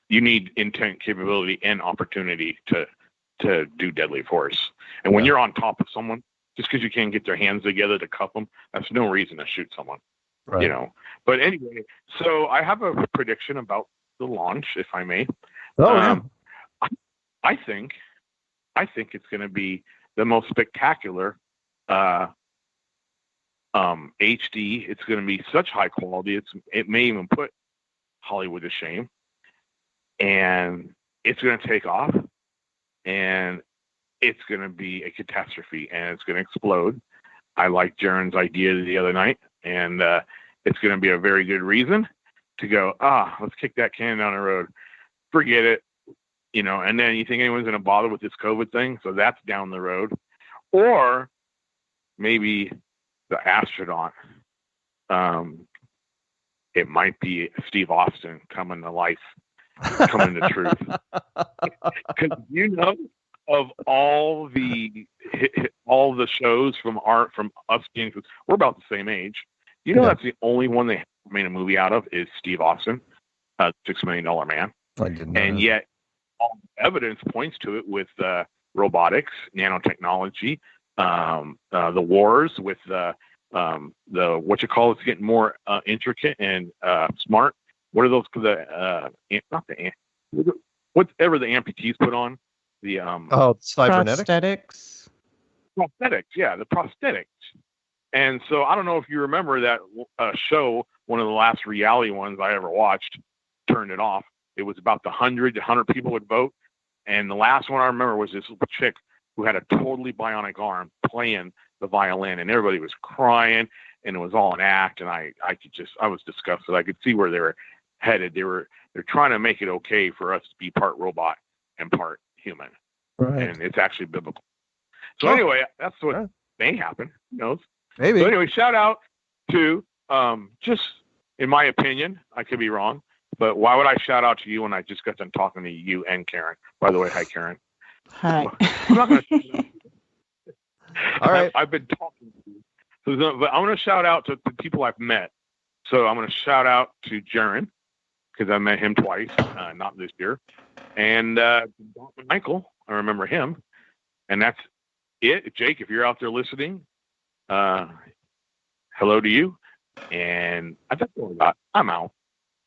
you need intent, capability, and opportunity to do deadly force. And when you're on top of someone, just because you can't get their hands together to cuff them, that's no reason to shoot someone. Right. But anyway, so I have a prediction about the launch, if I may. I think it's going to be the most spectacular HD. It's going to be such high quality. It may even put Hollywood to shame. And it's going to take off, and it's going to be a catastrophe, and it's going to explode. I liked Jaron's idea the other night, and it's going to be a very good reason to go, let's kick that can down the road. Forget it. And then you think anyone's going to bother with this COVID thing? So that's down the road. Or maybe the astronaut. It might be Steve Austin coming to life. Coming to truth, because of all the shows from us being, we're about the same age. That's the only one they made a movie out of is Steve Austin, $6 Million Man. I didn't know and that. Yet all the evidence points to it with robotics, nanotechnology, the wars with the it's getting more intricate and smart. What are those? Whatever the amputees put on the cybernetics? Prosthetics, yeah, the prosthetics. And so I don't know if you remember that show. One of the last reality ones I ever watched. Turned it off. It was about the 100 people would vote, and the last one I remember was this little chick who had a totally bionic arm playing the violin, and everybody was crying, and it was all an act. And I was disgusted. I could see where they were headed. They're trying to make it okay for us to be part robot and part human, right? And it's actually biblical. So anyway, that's what may happen. Who knows? Maybe. So anyway, shout out to just in my opinion, I could be wrong, but why would I shout out to you when I just got done talking to you and Karen? By the way, hi Karen. Hi. I'm not going to. All right. I've been talking to you, but I'm going to shout out to the people I've met. So I'm going to shout out to Jaron, because I met him twice, not this year. And Michael, I remember him. And that's it. Jake, if you're out there listening, hello to you. And I think I'm out.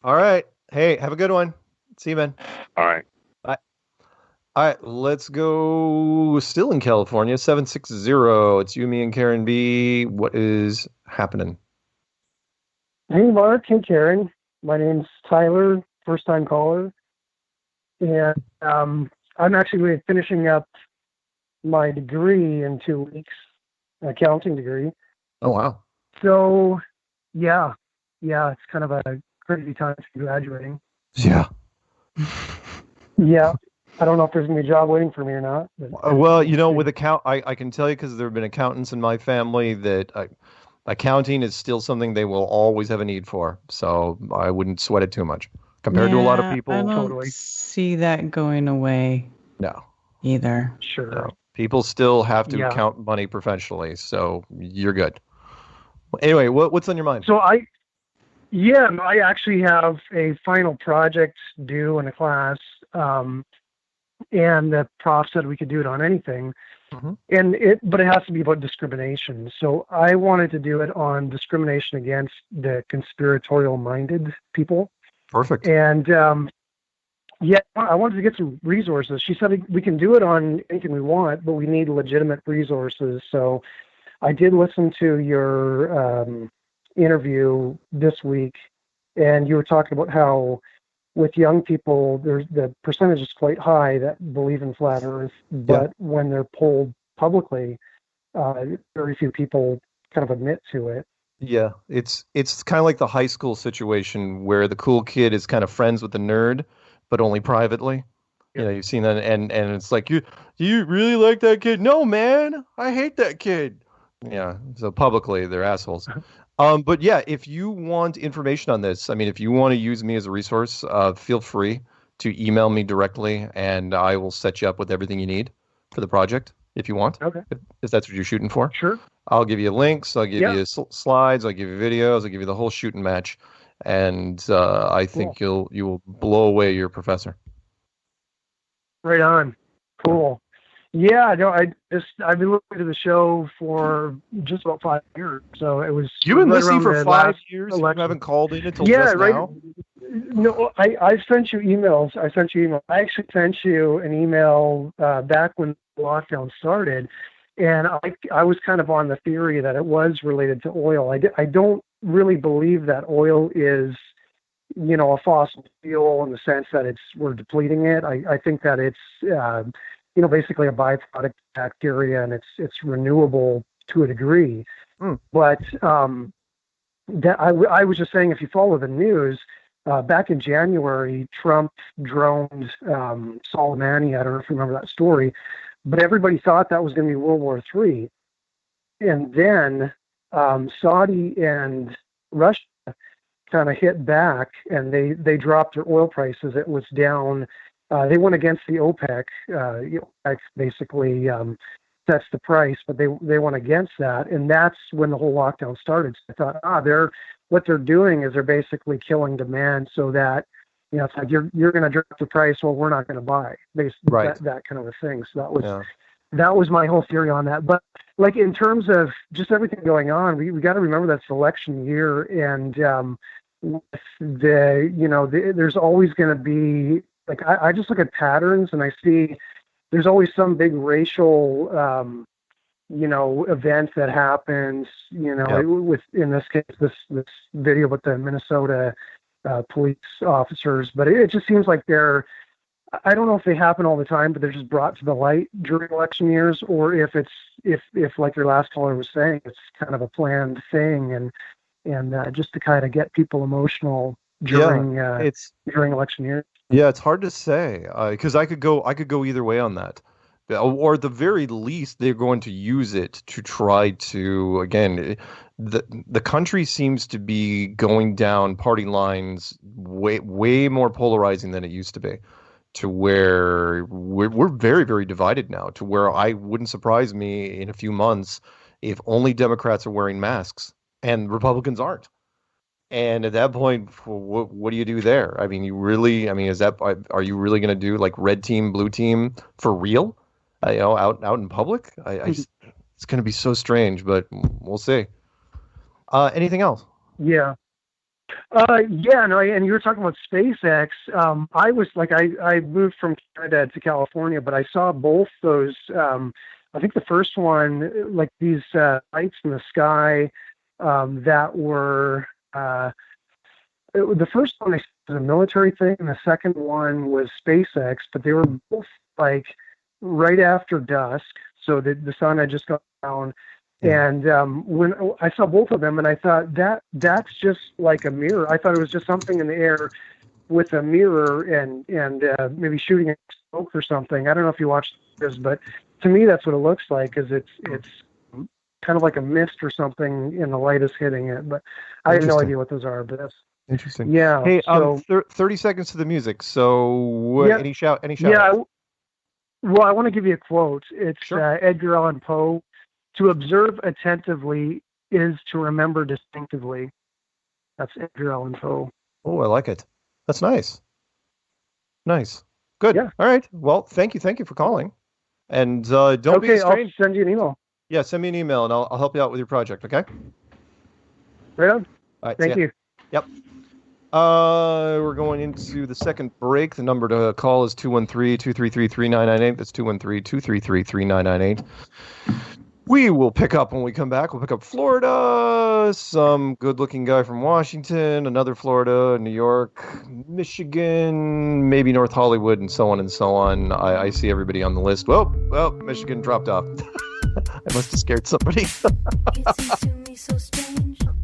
All right. Hey, have a good one. See you, man. All right. Bye. All right, let's go. Still in California, 760. It's you, me, and Karen B. What is happening? Hey, Mark. Hey, Karen. My name's Tyler, first-time caller. And I'm actually finishing up my degree in 2 weeks, an accounting degree. Oh, wow. So, yeah, it's kind of a crazy time to be graduating. Yeah. Yeah. I don't know if there's going to be a job waiting for me or not. But well, with I can tell you, because there have been accountants in my family, that accounting is still something they will always have a need for. So I wouldn't sweat it too much compared to a lot of people. I don't see that going away. No. Either. Sure. No. People still have to count money professionally, so you're good. Anyway, what's on your mind? So Yeah, no, I actually have a final project due in a class, and the prof said we could do it on anything, but it has to be about discrimination. So I wanted to do it on discrimination against the conspiratorial-minded people. Perfect. And yeah, I wanted to get some resources. She said we can do it on anything we want, but we need legitimate resources. So I did listen to your interview this week, and you were talking about how with young people, the percentage is quite high that believe in flat Earth, but when they're polled publicly, very few people kind of admit to it. Yeah, it's kind of like the high school situation where the cool kid is kind of friends with the nerd, but only privately. You know, you've seen that, and it's like, do you really like that kid? No, man, I hate that kid. Yeah, so publicly they're assholes. But yeah, if you want information on this, I mean, if you want to use me as a resource, feel free to email me directly, and I will set you up with everything you need for the project if you want. Okay. If that's what you're shooting for. Sure. I'll give you links. I'll give you slides. I'll give you videos. I'll give you the whole shooting match, and I think you will blow away your professor. Right on. Cool. Yeah, no, I've been listening to the show for just about 5 years. So it was. You've been right listening for 5 years. Election. You haven't called in until just now. No, I sent you emails. I actually sent you an email back when the lockdown started, and I was kind of on the theory that it was related to oil. I don't really believe that oil is, you know, a fossil fuel in the sense that we're depleting it. I think that it's you know, basically a byproduct of bacteria, and it's renewable to a degree. But that I was just saying, if you follow the news, back in January, Trump droned Soleimani. I don't know if you remember that story, but everybody thought that was going to be World War III. And then Saudi and Russia kind of hit back, and they dropped their oil prices. It was down. They went against the OPEC. OPEC basically sets the price, but they went against that, and that's when the whole lockdown started. So I thought, what they're doing is they're basically killing demand, so that, you know, it's like you're going to drop the price, well, we're not going to buy, basically that kind of a thing. So that was my whole theory on that. But like in terms of just everything going on, we got to remember that's election year, and there's always going to be, like, I just look at patterns, and I see there's always some big racial, event that happens, with, in this case, this video with the Minnesota police officers. But it just seems like I don't know if they happen all the time, but they're just brought to the light during election years, or if like your last caller was saying, it's kind of a planned thing, and just to kind of get people emotional during election years. Yeah, it's hard to say because I could go either way on that, or at the very least, they're going to use it to try to, again, the country seems to be going down party lines way more polarizing than it used to be, to where we're very, very divided now, to where I wouldn't surprise me in a few months if only Democrats are wearing masks and Republicans aren't. And at that point, what do you do there? I mean, are you really going to do like red team, blue team for real? Out in public? It's going to be so strange, but we'll see. Anything else? Yeah. And you were talking about SpaceX. I was like, I moved from Canada to California, but I saw both those. I think the first one, like these lights in the sky that were. The first one was a military thing, and the second one was SpaceX, but they were both like right after dusk, so the sun had just gone down. And when I saw both of them, and I thought that's just like a mirror. I thought it was just something in the air with a mirror and maybe shooting a smoke or something. I don't know if you watched this, but to me that's what it looks like. Is it's kind of like a mist or something, and the light is hitting it. But I have no idea what those are. But that's interesting. Yeah. Hey, so, 30 seconds to the music. So any shout? Yeah. Well, I want to give you a quote. It's Edgar Allan Poe. To observe attentively is to remember distinctively. That's Andrew Info. Oh, I like it. That's nice. Nice. Good. Yeah. All right. Well, thank you for calling. And don't be Okay, strange. I'll send you an email. Yeah, send me an email and I'll help you out with your project. Okay. Right on. All right. Thank you. Yep. We're going into the second break. The number to call is 213-233-3998. That's 213-233-3998. We will pick up when we come back. We'll pick up Florida, some good-looking guy from Washington, another Florida, New York, Michigan, maybe North Hollywood, and so on and so on. I see everybody on the list. Well, Michigan dropped off. I must have scared somebody.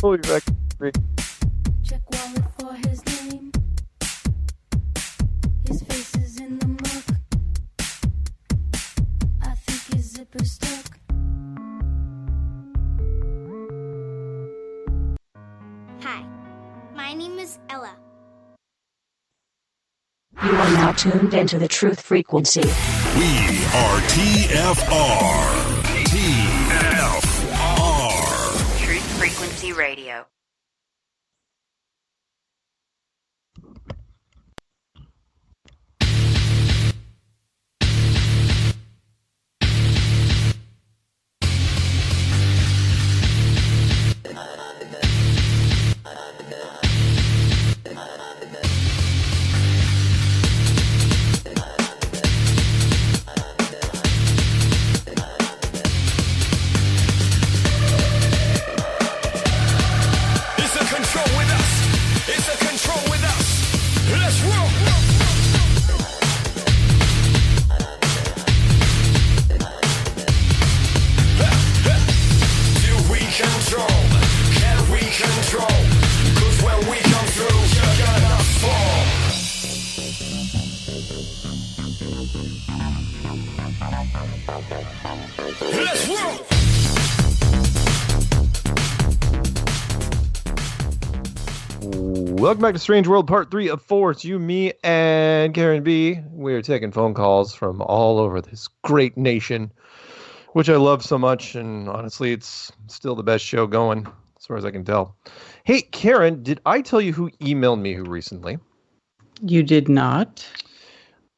We'll be back. Check wallet for his name. His face is in the muck. I think his zipper's stuck. Hi, my name is Ella. You are now tuned into the truth frequency. We are TFR. TFR. Truth Frequency Radio. Welcome back to Strange World Part 3 of 4. It's you, me, and Karen B. We're taking phone calls from all over this great nation, which I love so much, and honestly, it's still the best show going, as far as I can tell. Hey, Karen, did I tell you who emailed me recently? You did not.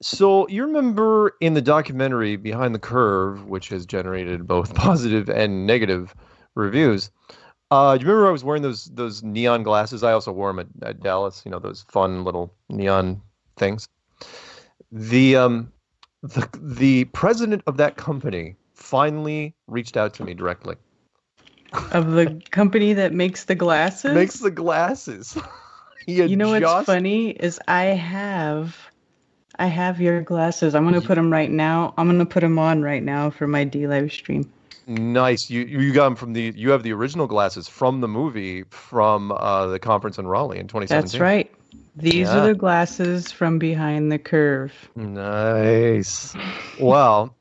So you remember in the documentary Behind the Curve, which has generated both positive and negative reviews, do you remember I was wearing those neon glasses? I also wore them at Dallas, those fun little neon things. The president of that company finally reached out to me directly. Of the company that makes the glasses? Makes the glasses. What's funny is I have your glasses. I'm going to put them right now. I'm going to put them on right now for my D-Live stream. Nice. You got them you have the original glasses from the movie from the conference in Raleigh in 2017. That's right. These are the glasses from Behind the Curve. Nice. Well,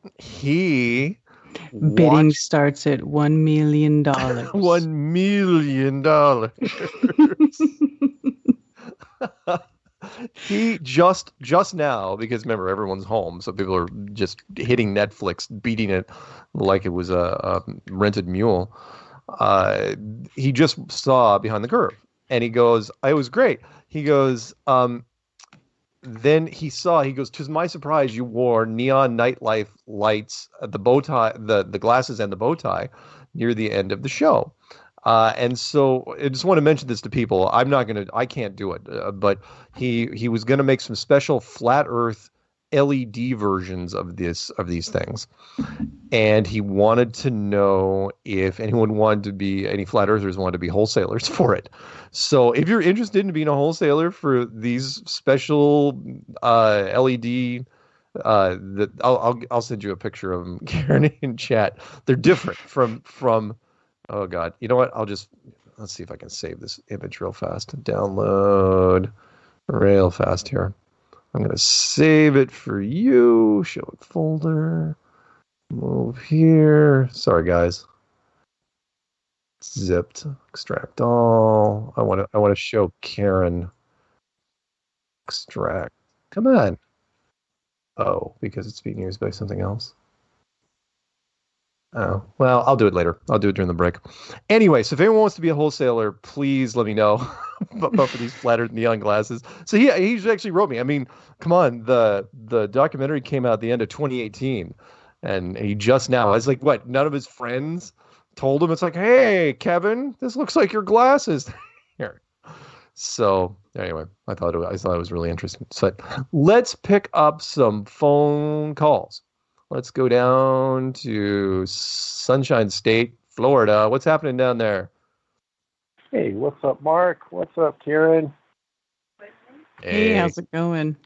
bidding starts at $1 million. $1 million. He just now, because remember, everyone's home, so people are just hitting Netflix, beating it like it was a rented mule. He just saw Behind the Curve, and he goes, "It was great." He goes, then he goes, "To my surprise, you wore neon nightlife lights, the bow tie, the glasses and the bow tie near the end of the show." And so I just want to mention this to people. I can't do it, but he was going to make some special flat Earth LED versions of these things. And he wanted to know if any flat earthers wanted to be wholesalers for it. So if you're interested in being a wholesaler for these special LED, I'll send you a picture of them, Karen, in chat. They're different from oh God, you know what? Let's see if I can save this image real fast. Download real fast here. I'm going to save it for you. Show it folder. Move here. Sorry, guys. Zipped. Extract all. I want to show Karen. Extract. Come on. Oh, because it's being used by something else. Oh, well, I'll do it later. I'll do it during the break. Anyway, so if anyone wants to be a wholesaler, please let me know about for these flat earth neon glasses. So he actually wrote me. I mean, come on, the documentary came out at the end of 2018, and he just now, I was like, what? None of his friends told him. It's like, hey, Kevin, this looks like your glasses. Here. So anyway, I thought it was really interesting. So let's pick up some phone calls. Let's go down to Sunshine State, Florida. What's happening down there? Hey, what's up, Mark? What's up, Karen? Hey, how's it going?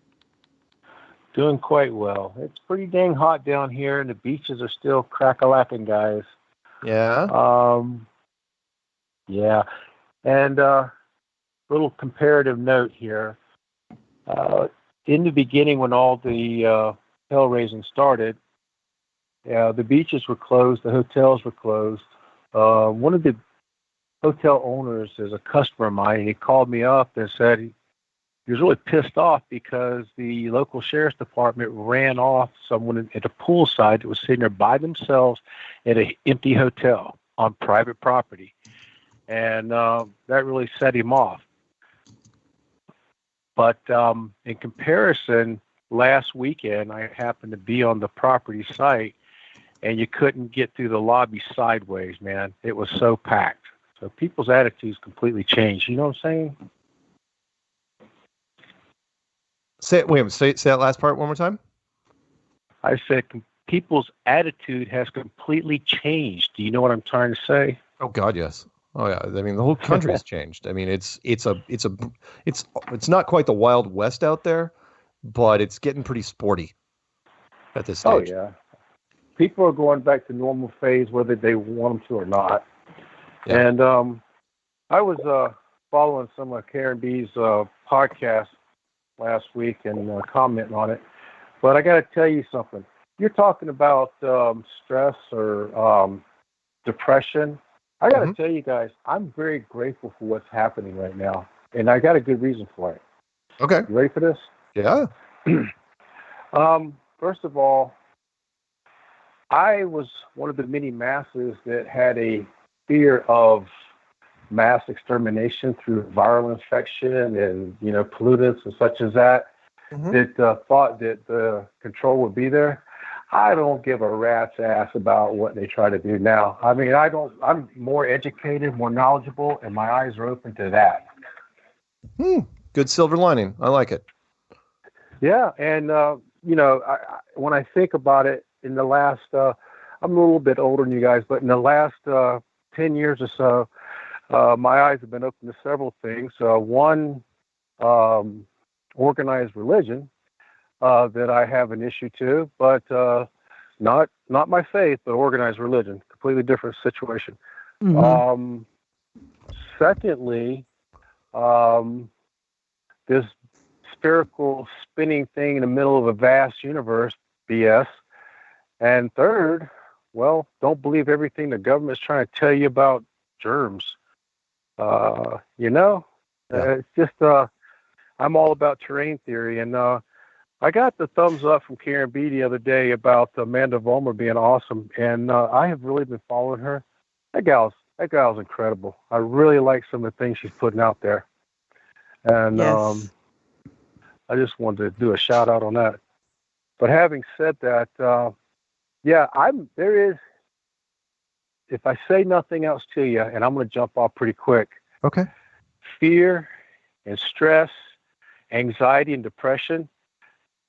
Doing quite well. It's pretty dang hot down here, and the beaches are still crack-a-lacking, guys. Yeah? Yeah. And little comparative note here. In the beginning, when all the hell raising started, the beaches were closed, the hotels were closed. One of the hotel owners is a customer of mine, and he called me up and said he was really pissed off because the local sheriff's department ran off someone at a poolside that was sitting there by themselves at an empty hotel on private property. And that really set him off. But in comparison, last weekend, I happened to be on the property site, and you couldn't get through the lobby sideways, man. It was so packed. So people's attitudes completely changed. You know what I'm saying? Say that last part one more time. I said people's attitude has completely changed. Do you know what I'm trying to say? Oh God, yes. Oh yeah. I mean, the whole country has changed. I mean, it's not quite the Wild West out there, but it's getting pretty sporty at this stage. Oh yeah. People are going back to normal phase whether they want them to or not. Yeah. And I was following some of Karen B's podcasts last week and commenting on it. But I got to tell you something. You're talking about stress or depression. I got to tell you guys, I'm very grateful for what's happening right now. And I got a good reason for it. Okay. You ready for this? Yeah. First of all, I was one of the many masses that had a fear of mass extermination through viral infection and, pollutants and such as that, that thought that the control would be there. I don't give a rat's ass about what they try to do now. I mean, I'm more educated, more knowledgeable, and my eyes are open to that. Good silver lining. I like it. Yeah. And, when I think about it, in the last, I'm a little bit older than you guys, but in the last 10 years or so, my eyes have been open to several things. One, organized religion that I have an issue to, but not my faith, but organized religion. Completely different situation. Mm-hmm. Secondly, this spherical spinning thing in the middle of a vast universe, BS. And third, well, don't believe everything the government's trying to tell you about germs. It's just, I'm all about terrain theory. And I got the thumbs up from Karen B the other day about Amanda Vollmer being awesome. And I have really been following her. That gal's incredible. I really like some of the things she's putting out there. And yes. I just wanted to do a shout out on that. But having said that, there is, if I say nothing else to you, and I'm going to jump off pretty quick. Okay. Fear and stress, anxiety and depression,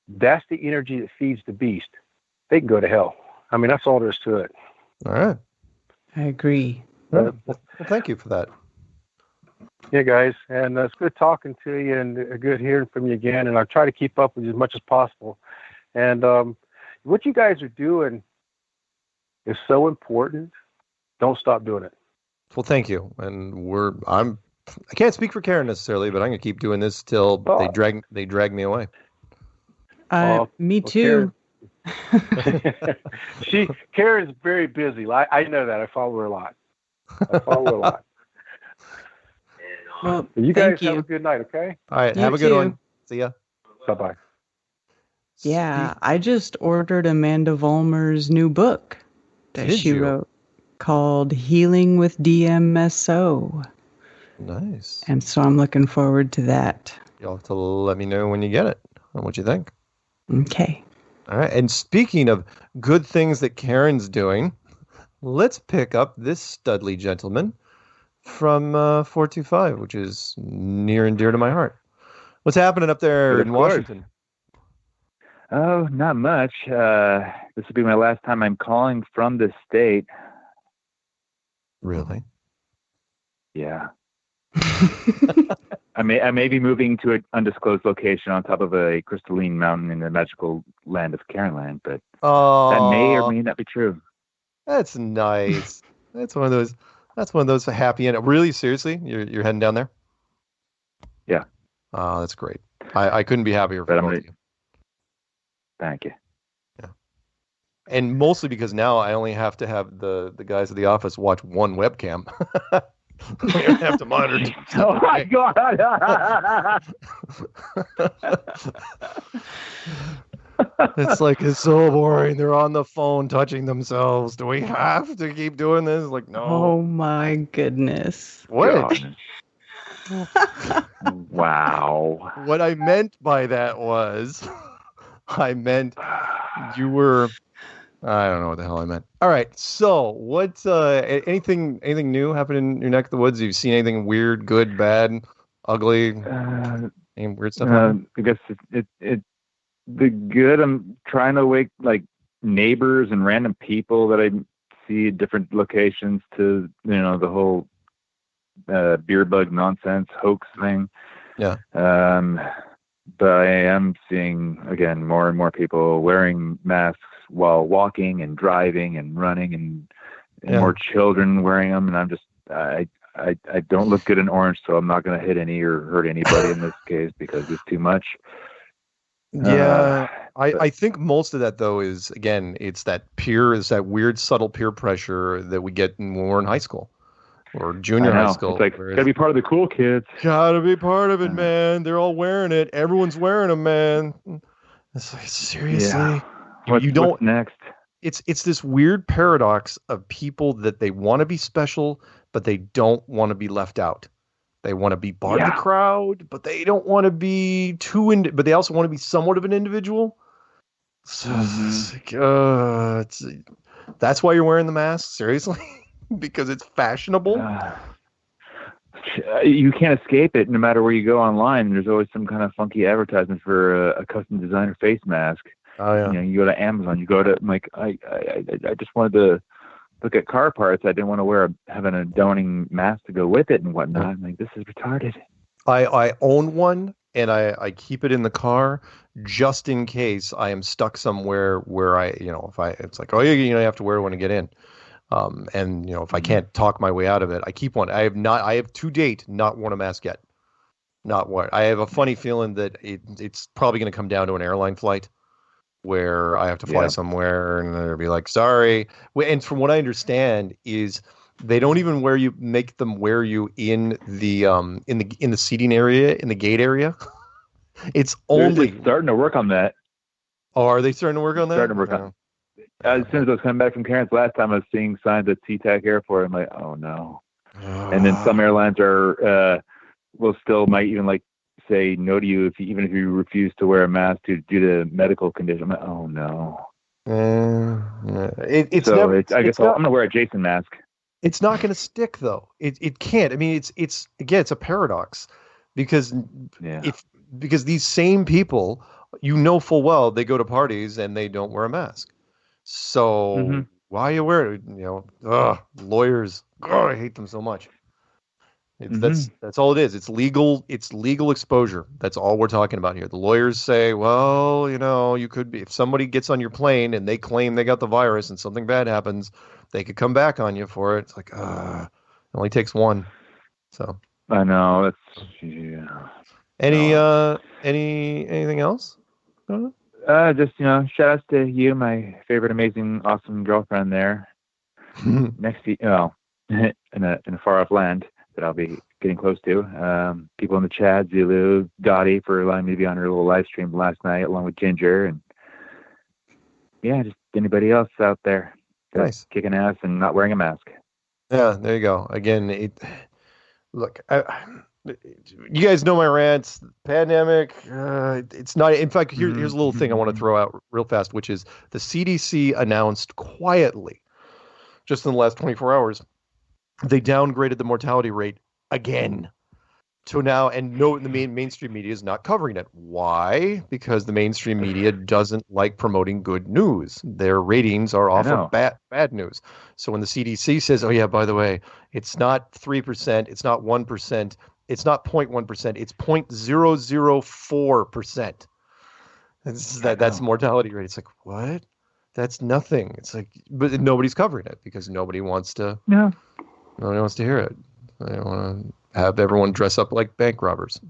that's the energy that feeds the beast. They can go to hell. I mean, that's all there is to it. All right. I agree. Well, thank you for that. Yeah, guys. And it's good talking to you and good hearing from you again. And I'll try to keep up with you as much as possible. And what you guys are doing is so important. Don't stop doing it. Well, thank you. And I can't speak for Karen necessarily, but I'm going to keep doing this till they drag me away. Me too. Karen's very busy. I know that. I follow her a lot. Well, you guys have a good night, okay? All right. Have a good one. See ya. Bye-bye. Yeah, I just ordered Amanda Vollmer's new book, that she wrote called Healing with DMSO. Nice. And so I'm looking forward to that. You'll have to let me know when you get it and what you think. Okay. All right. And speaking of good things that Karen's doing, let's pick up this studly gentleman from 425, which is near and dear to my heart. What's happening up there in Washington? Oh, not much. This will be my last time I'm calling from this state. Really? Yeah. I may be moving to an undisclosed location on top of a crystalline mountain in the magical land of Caroline, but that may or may not be true. That's nice. That's one of those. That's one of those happy end. Really, seriously, you're heading down there? Yeah. Oh, that's great. I couldn't be happier for both of you. Thank you. Yeah. And mostly because now I only have to have the guys at the office watch one webcam. I don't have to monitor. Oh my God! It's so boring. They're on the phone touching themselves. Do we have to keep doing this? Like, no. Oh my goodness. What? Wow. What I meant by that was, I meant you were. I don't know what the hell I meant. All right. So, what's anything new happening in your neck of the woods? Have you seen anything weird, good, bad, ugly? Any weird stuff? I guess it the good. I'm trying to wake like neighbors and random people that I see at different locations to the whole beer bug nonsense hoax thing. Yeah. But I am seeing again more and more people wearing masks while walking and driving and running, and more children wearing them. And I'm just, I don't look good in orange, so I'm not going to hit any or hurt anybody in this case because it's too much. Yeah, I think most of that though is again, it's that weird subtle peer pressure that we get when we're in high school or junior high school. It's like gotta be part of the cool kids. Gotta be part of it, man. They're all wearing it. Everyone's wearing them, man. It's like seriously. Yeah. What's next? It's this weird paradox of people that they want to be special, but they don't want to be left out. They want to be part of the crowd, but they don't want to be but they also want to be somewhat of an individual. So it's like, that's why you're wearing the mask, seriously, because it's fashionable. You can't escape it. No matter where you go online, there's always some kind of funky advertisement for a custom designer face mask. Oh yeah. You go to Amazon. You go to I just wanted to look at car parts. I didn't want to having a donning mask to go with it and whatnot. I'm like, this is retarded. I own one and I keep it in the car just in case I am stuck somewhere where it's like, oh yeah, you have to wear one to get in. And if I can't talk my way out of it, I keep one. I have to date not worn a mask yet. Not one. I have a funny feeling that it's probably going to come down to an airline flight where I have to fly somewhere and they'll be like, sorry. And from what I understand is they don't even make them wear you in the seating area, in the gate area. It's only They're starting to work on that. Oh, are they starting to work on that? Starting to work on. As soon as I was coming back from Karen's last time, I was seeing signs at SeaTac Airport. I'm like, oh no. And then some airlines might even say no to you even if you refuse to wear a mask due to medical condition. I'm like, oh no. I guess I'm gonna wear a Jason mask. It's not going to stick though. It can't. I mean, it's a paradox because because these same people, full well they go to parties and they don't wear a mask. So why you wear it? Lawyers. I hate them so much. That's all it is. It's legal exposure. That's all we're talking about here. The lawyers say, well, you could be, if somebody gets on your plane and they claim they got the virus and something bad happens, they could come back on you for it. It's like, it only takes one. So I know anything else? Just shout outs to you, my favorite, amazing, awesome girlfriend there. Next to in a far off land that I'll be getting close to. People in the chat, Zulu, Dottie for allowing me to be on her little live stream last night, along with Ginger, and just anybody else out there. Nice. Kicking ass and not wearing a mask. Yeah, there you go. Again, look, you guys know my rants. Pandemic, it's not. In fact, here's a little thing I want to throw out real fast, which is the CDC announced quietly, just in the last 24 hours, they downgraded the mortality rate again. So now, and no, the mainstream media is not covering it. Why? Because the mainstream media doesn't like promoting good news. Their ratings are off of bad news. So when the CDC says, "Oh yeah, by the way, it's not 3%, it's not 1%, it's not 0.1%, it's 0.004%." That's mortality rate. It's like, what? That's nothing. It's like, but nobody's covering it because nobody wants to. No. Nobody wants to hear it. They don't want to have everyone dress up like bank robbers.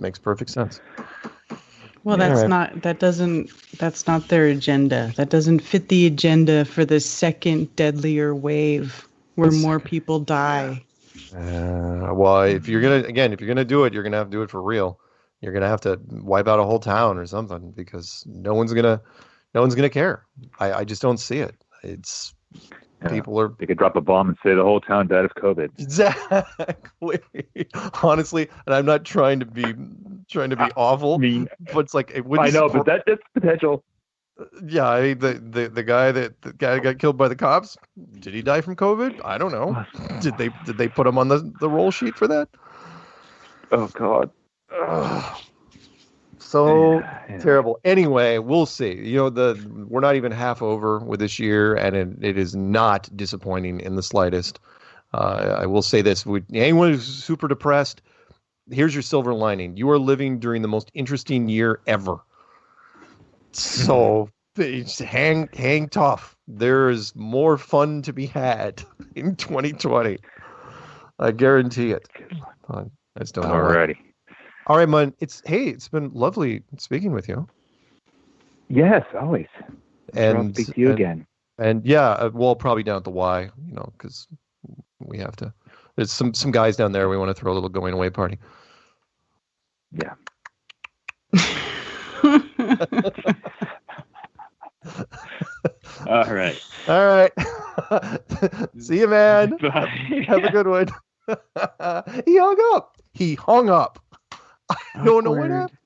Makes perfect sense. Well, that's not their agenda. That doesn't fit the agenda for the second deadlier wave where more people die. Well, if you're gonna do it, you're gonna have to do it for real. You're gonna have to wipe out a whole town or something because no one's gonna care. I just don't see it. It's people are. They could drop a bomb and say the whole town died of COVID. Exactly. Honestly, and I'm not trying to be awful. But it's like it wouldn't. I know, but that's potential. Yeah, I mean, the guy that got killed by the cops, did he die from COVID? I don't know. Did they put him on the roll sheet for that? Oh God. So terrible. Anyway, we'll see. We're not even half over with this year, and it is not disappointing in the slightest. I will say this: anyone who's super depressed, here's your silver lining. You are living during the most interesting year ever. So hang tough. There is more fun to be had in 2020. I guarantee it. I just don't know. Alrighty. All right, man. It's been lovely speaking with you. Yes, always. And I'll speak to you again. And yeah, we'll probably down at the Y, because we have to. There's some guys down there. We want to throw a little going away party. Yeah. All right. See you, man. Bye. Have a good one. He hung up. I don't know what happened.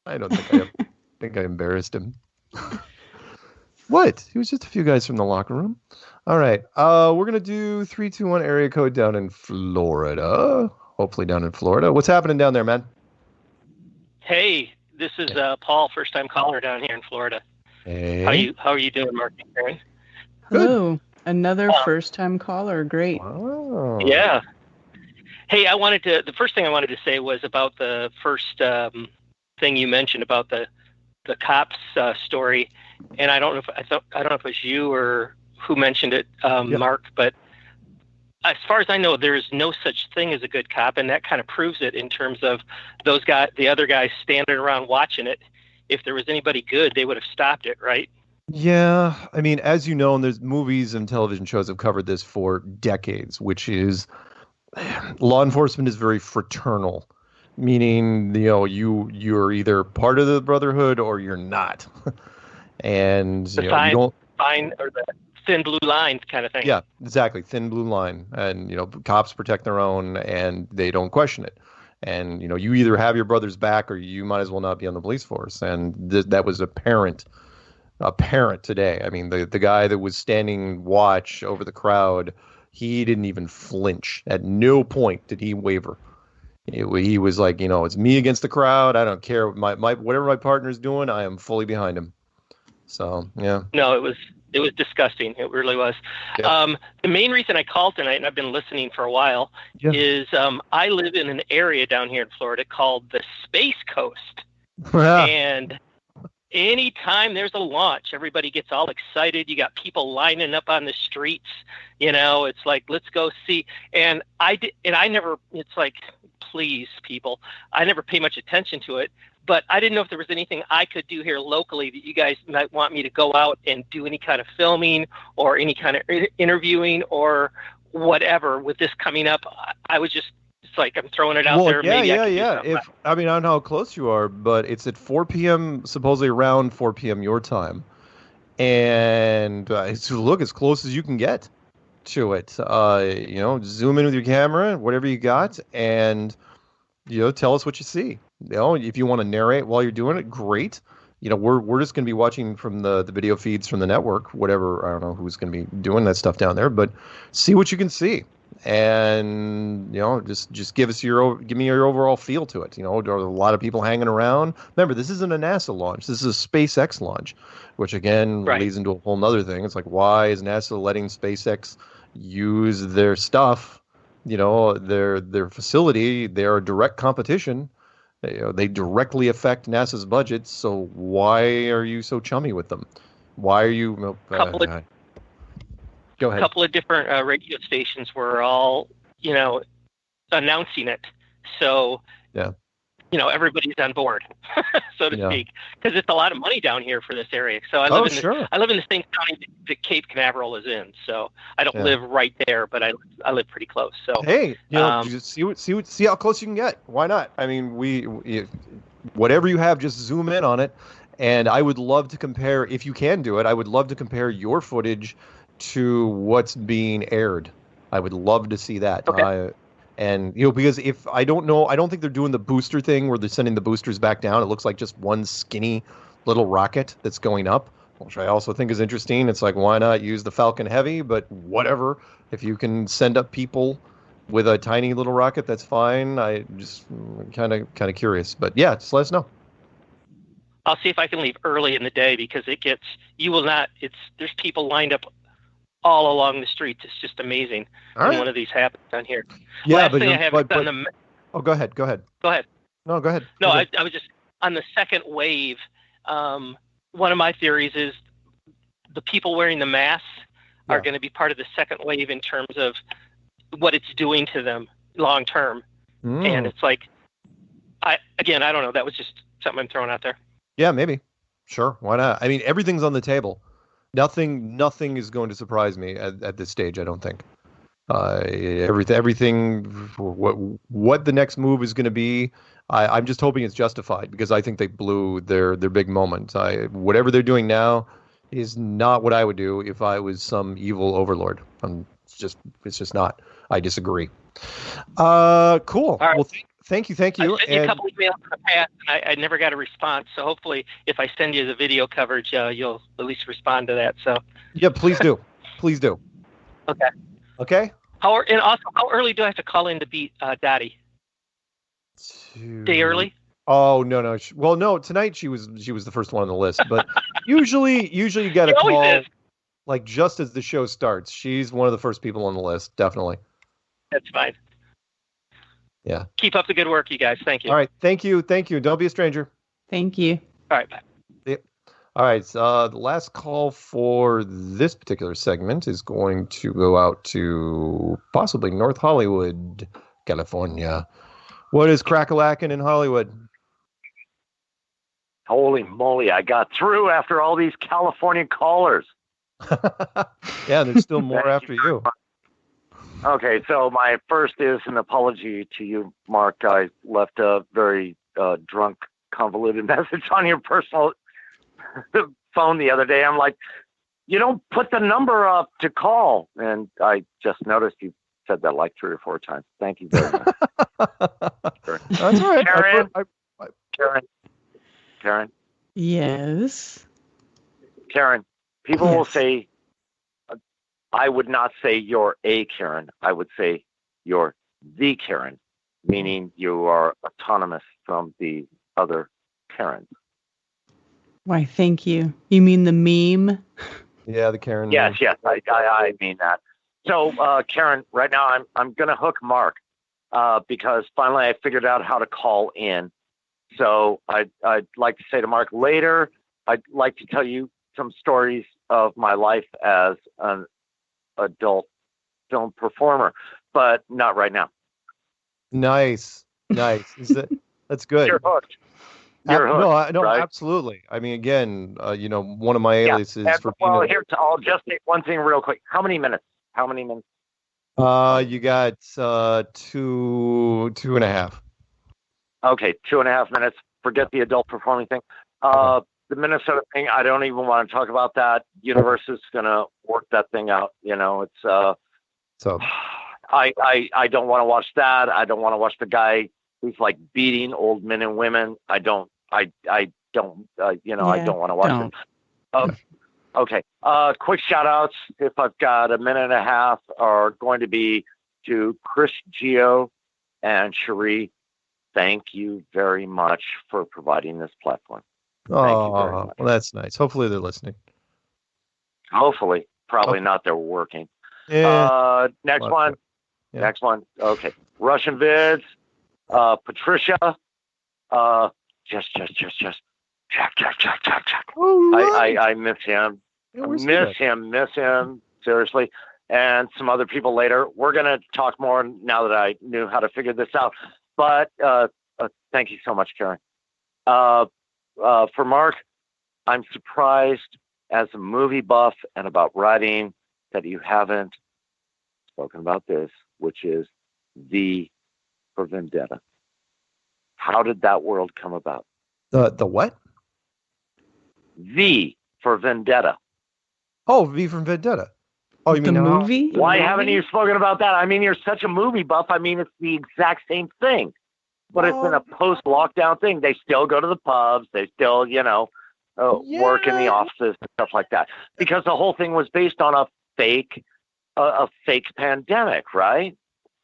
I don't think I embarrassed him. What? He was just a few guys from the locker room. All right. We're going to do 321 area code down in Florida. Hopefully down in Florida. What's happening down there, man? Hey, this is Paul, first-time caller down here in Florida. Hey. How are you doing, Mark and Karen? Hello. Another first-time caller. Great. Oh. Yeah. Hey, the first thing I wanted to say was about the first thing you mentioned about the cops story, and I don't know if it was you or who mentioned it, Mark, but as far as I know, there is no such thing as a good cop, and that kind of proves it in terms of the other guys standing around watching it. If there was anybody good, they would have stopped it, right? Yeah, I mean, as you know, and there's movies and television shows have covered this for decades, which is law enforcement is very fraternal, meaning you're either part of the brotherhood or you're not, and the fine or the thin blue line kind of thing. Yeah, exactly, thin blue line, and cops protect their own and they don't question it, and you either have your brother's back or you might as well not be on the police force, and that was apparent today. I mean, the guy that was standing watch over the crowd, he didn't even flinch. At no point did he waver. He was like, it's me against the crowd. I don't care whatever my partner's doing. I am fully behind him. So yeah. No, it was disgusting. It really was. Yeah. The main reason I called tonight, and I've been listening for a while, is I live in an area down here in Florida called the Space Coast, and anytime there's a launch, everybody gets all excited. You got people lining up on the streets. It's like, let's go see. And I never. It's like, please, people. I never pay much attention to it. But I didn't know if there was anything I could do here locally that you guys might want me to go out and do any kind of filming or any kind of interviewing or whatever with this coming up. I was just, it's like, I'm throwing it out there. Yeah. I don't know how close you are, but it's at 4 p.m., supposedly around 4 p.m. your time. and look as close as you can get to it. Zoom in with your camera, whatever you got, and tell us what you see. If you want to narrate while you're doing it, great. We're just going to be watching from the video feeds from the network, whatever. I don't know who's going to be doing that stuff down there, but see what you can see, and just give me your overall feel to it. There are a lot of people hanging around. Remember, this isn't a NASA launch. This is a SpaceX launch, which again leads into a whole nother thing. It's like, why is NASA letting SpaceX use their stuff? Their facility. They are direct competition. They directly affect NASA's budget. So why are you so chummy with them? Why are you? Go ahead. A couple of different radio stations were all, announcing it. So, everybody's on board, so to speak, because it's a lot of money down here for this area. So I live in the same county that Cape Canaveral is in. So I don't live right there, but I live pretty close. So hey, just see how close you can get. Why not? I mean, whatever you have, just zoom in on it. And I would love to compare, if you can do it. I would love to compare your footage to what's being aired. I would love to see that. Okay. Because if I don't know, I don't think they're doing the booster thing where they're sending the boosters back down. It looks like just one skinny little rocket that's going up, which I also think is interesting. It's like, why not use the Falcon Heavy? But whatever. If you can send up people with a tiny little rocket, that's fine. I just kind of curious. But yeah, just let us know. I'll see if I can leave early in the day because there's people lined up all along the streets. It's just amazing when one of these happens down here. Yeah, Last but thing I have is on the. Oh, go ahead. Go ahead. No, go ahead. No, I was just on the second wave. One of my theories is the people wearing the masks are going to be part of the second wave in terms of what it's doing to them long term. And it's like, I don't know. That was just something I'm throwing out there. Yeah, maybe. Sure. Why not? I mean, everything's on the table. Nothing is going to surprise me at this stage, I don't think. Everything, what the next move is going to be, I'm just hoping it's justified because I think they blew their big moment. Whatever they're doing now is not what I would do if I was some evil overlord. It's just not. I disagree. Cool. All right. Well, thank you. I sent you a couple emails in the past, and I never got a response. So hopefully, if I send you the video coverage, you'll at least respond to that. So yeah, please do. Please do. Okay. Okay. How early do I have to call in to beat Dottie? Day early? Oh no. Well, no. Tonight she was the first one on the list, but usually you get a call like just as the show starts. She's one of the first people on the list, definitely. That's fine. Yeah. Keep up the good work, you guys. Thank you. All right. Thank you. Don't be a stranger. Thank you. All right. Bye. Yep. All right. The last call for this particular segment is going to go out to possibly North Hollywood, California. What is crack-a-lackin' in Hollywood? Holy moly, I got through after all these California callers. Yeah, there's still more after you. Okay, so my first is an apology to you, Mark. I left a very drunk, convoluted message on your personal phone the other day. I'm like, you don't put the number up to call. And I just noticed you said that like 3 or 4 times. Thank you very much. That's all right. Karen? Yes? Karen, people will say, I would not say you're a Karen. I would say you're the Karen, meaning you are autonomous from the other Karens. Why, thank you. You mean the meme? Yeah, the Karen. Yes, I mean that. So, Karen, right now I'm going to hook Mark because finally I figured out how to call in. So I'd like to say to Mark later, I'd like to tell you some stories of my life as an adult film performer, but not right now. Nice. That's good. You're hooked. You're hooked. No, right? Absolutely. I mean, again, one of my aliases for I'll just say one thing real quick. How many minutes? You got 2.5. Okay, 2.5 minutes. Forget the adult performing thing. the Minnesota thing, I don't even want to talk about that. Universe is going to work that thing out. It's so I don't want to watch that. I don't want to watch the guy who's like beating old men and women. I don't want to watch it. Okay. Quick shout outs, if I've got a minute and a half, are going to be to Chris Gio and Cherie. Thank you very much for providing this platform. Oh, well, that's nice. Hopefully they're listening. Hopefully. Probably not. They're working. Yeah. Next one. Yeah. Next one. Okay. Russian vids. Patricia. Just. Jack. I miss him. Miss him. Seriously. And some other people later. We're going to talk more now that I knew how to figure this out. But thank you so much, Karen. For Mark, I'm surprised as a movie buff and about writing that you haven't spoken about this, which is V for Vendetta. How did that world come about? The what? V for Vendetta. Oh, V for Vendetta. Oh, you mean the movie? Why haven't you spoken about that? I mean, you're such a movie buff. I mean, it's the exact same thing. But it's in a post-lockdown thing. They still go to the pubs. They still, work in the offices and stuff like that. Because the whole thing was based on a fake pandemic, right?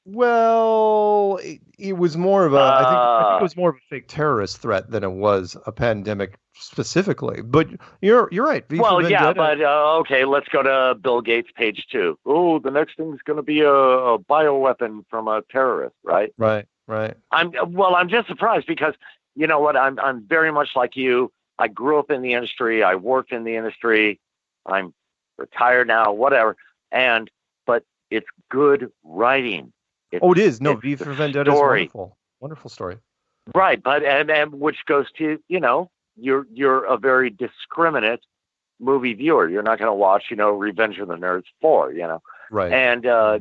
Well, it was more of I think it was more of a fake terrorist threat than it was a pandemic specifically. But you're right. Okay, let's go to Bill Gates page 2. Oh, the next thing's going to be a bioweapon from a terrorist, right? Right. I'm just surprised because you know what? I'm very much like you. I grew up in the industry. I worked in the industry. I'm retired now, whatever. But it's good writing. It is. No, V for Vendetta is wonderful. Wonderful story. Right, but and which goes to, you're a very discriminate movie viewer. You're not going to watch, Revenge of the Nerds 4, Right. And so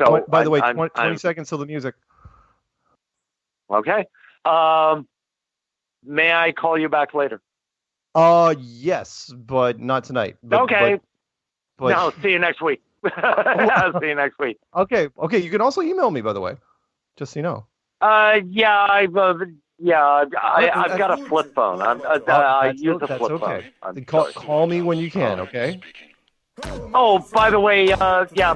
oh, by the way, 20 seconds till the music. Okay. May I call you back later? Yes, but not tonight. Okay. No, see you next week. I'll see you next week. Okay. You can also email me, by the way, just so you know. I've got a flip phone. I use a flip phone. Call me when you can. Okay. Oh, by the way,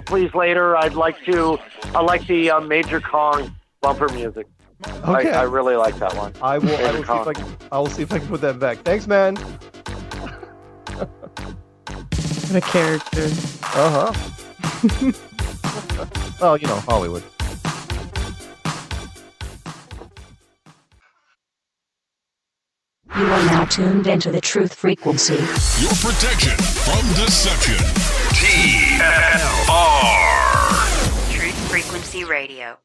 please later. I like the Major Kong bumper music. Okay. I really like that one. I will see if I can put that back. Thanks, man. The character. Well, Hollywood. You are now tuned into the truth frequency. Your protection from deception. TFR. Truth Frequency Radio.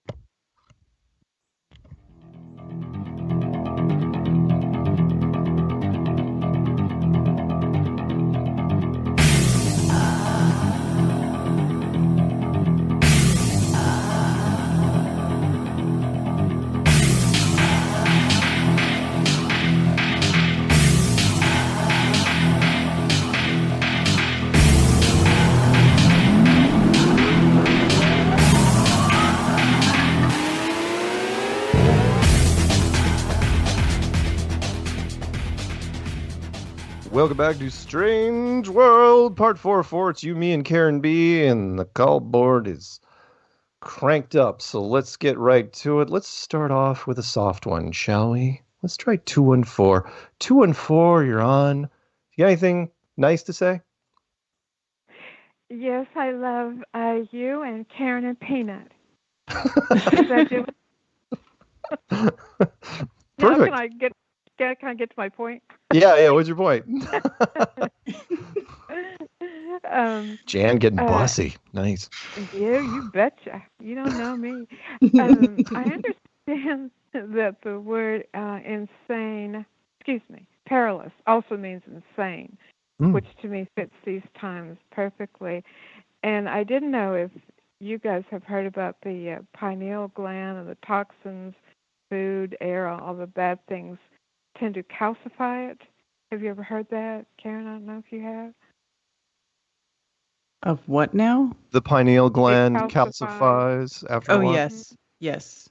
Welcome back to Strange World, Part 404. It's you, me, and Karen B, and the call board is cranked up, so let's get right to it. Let's start off with a soft one, shall we? Let's try 214. 214, you're on. You got anything nice to say? Yes, I love you and Karen and Peanut. Perfect. Can I get to my point? Yeah. What's your point? Jan getting bossy. Nice. Yeah, you betcha. You don't know me. I understand that the word perilous also means insane, which to me fits these times perfectly. And I didn't know if you guys have heard about the pineal gland and the toxins, food, air, all the bad things tend to calcify it. Have you ever heard that, Karen? I don't know if you have. Of what now? The pineal gland Decalcifies. calcifies after a Oh, while. yes. Yes.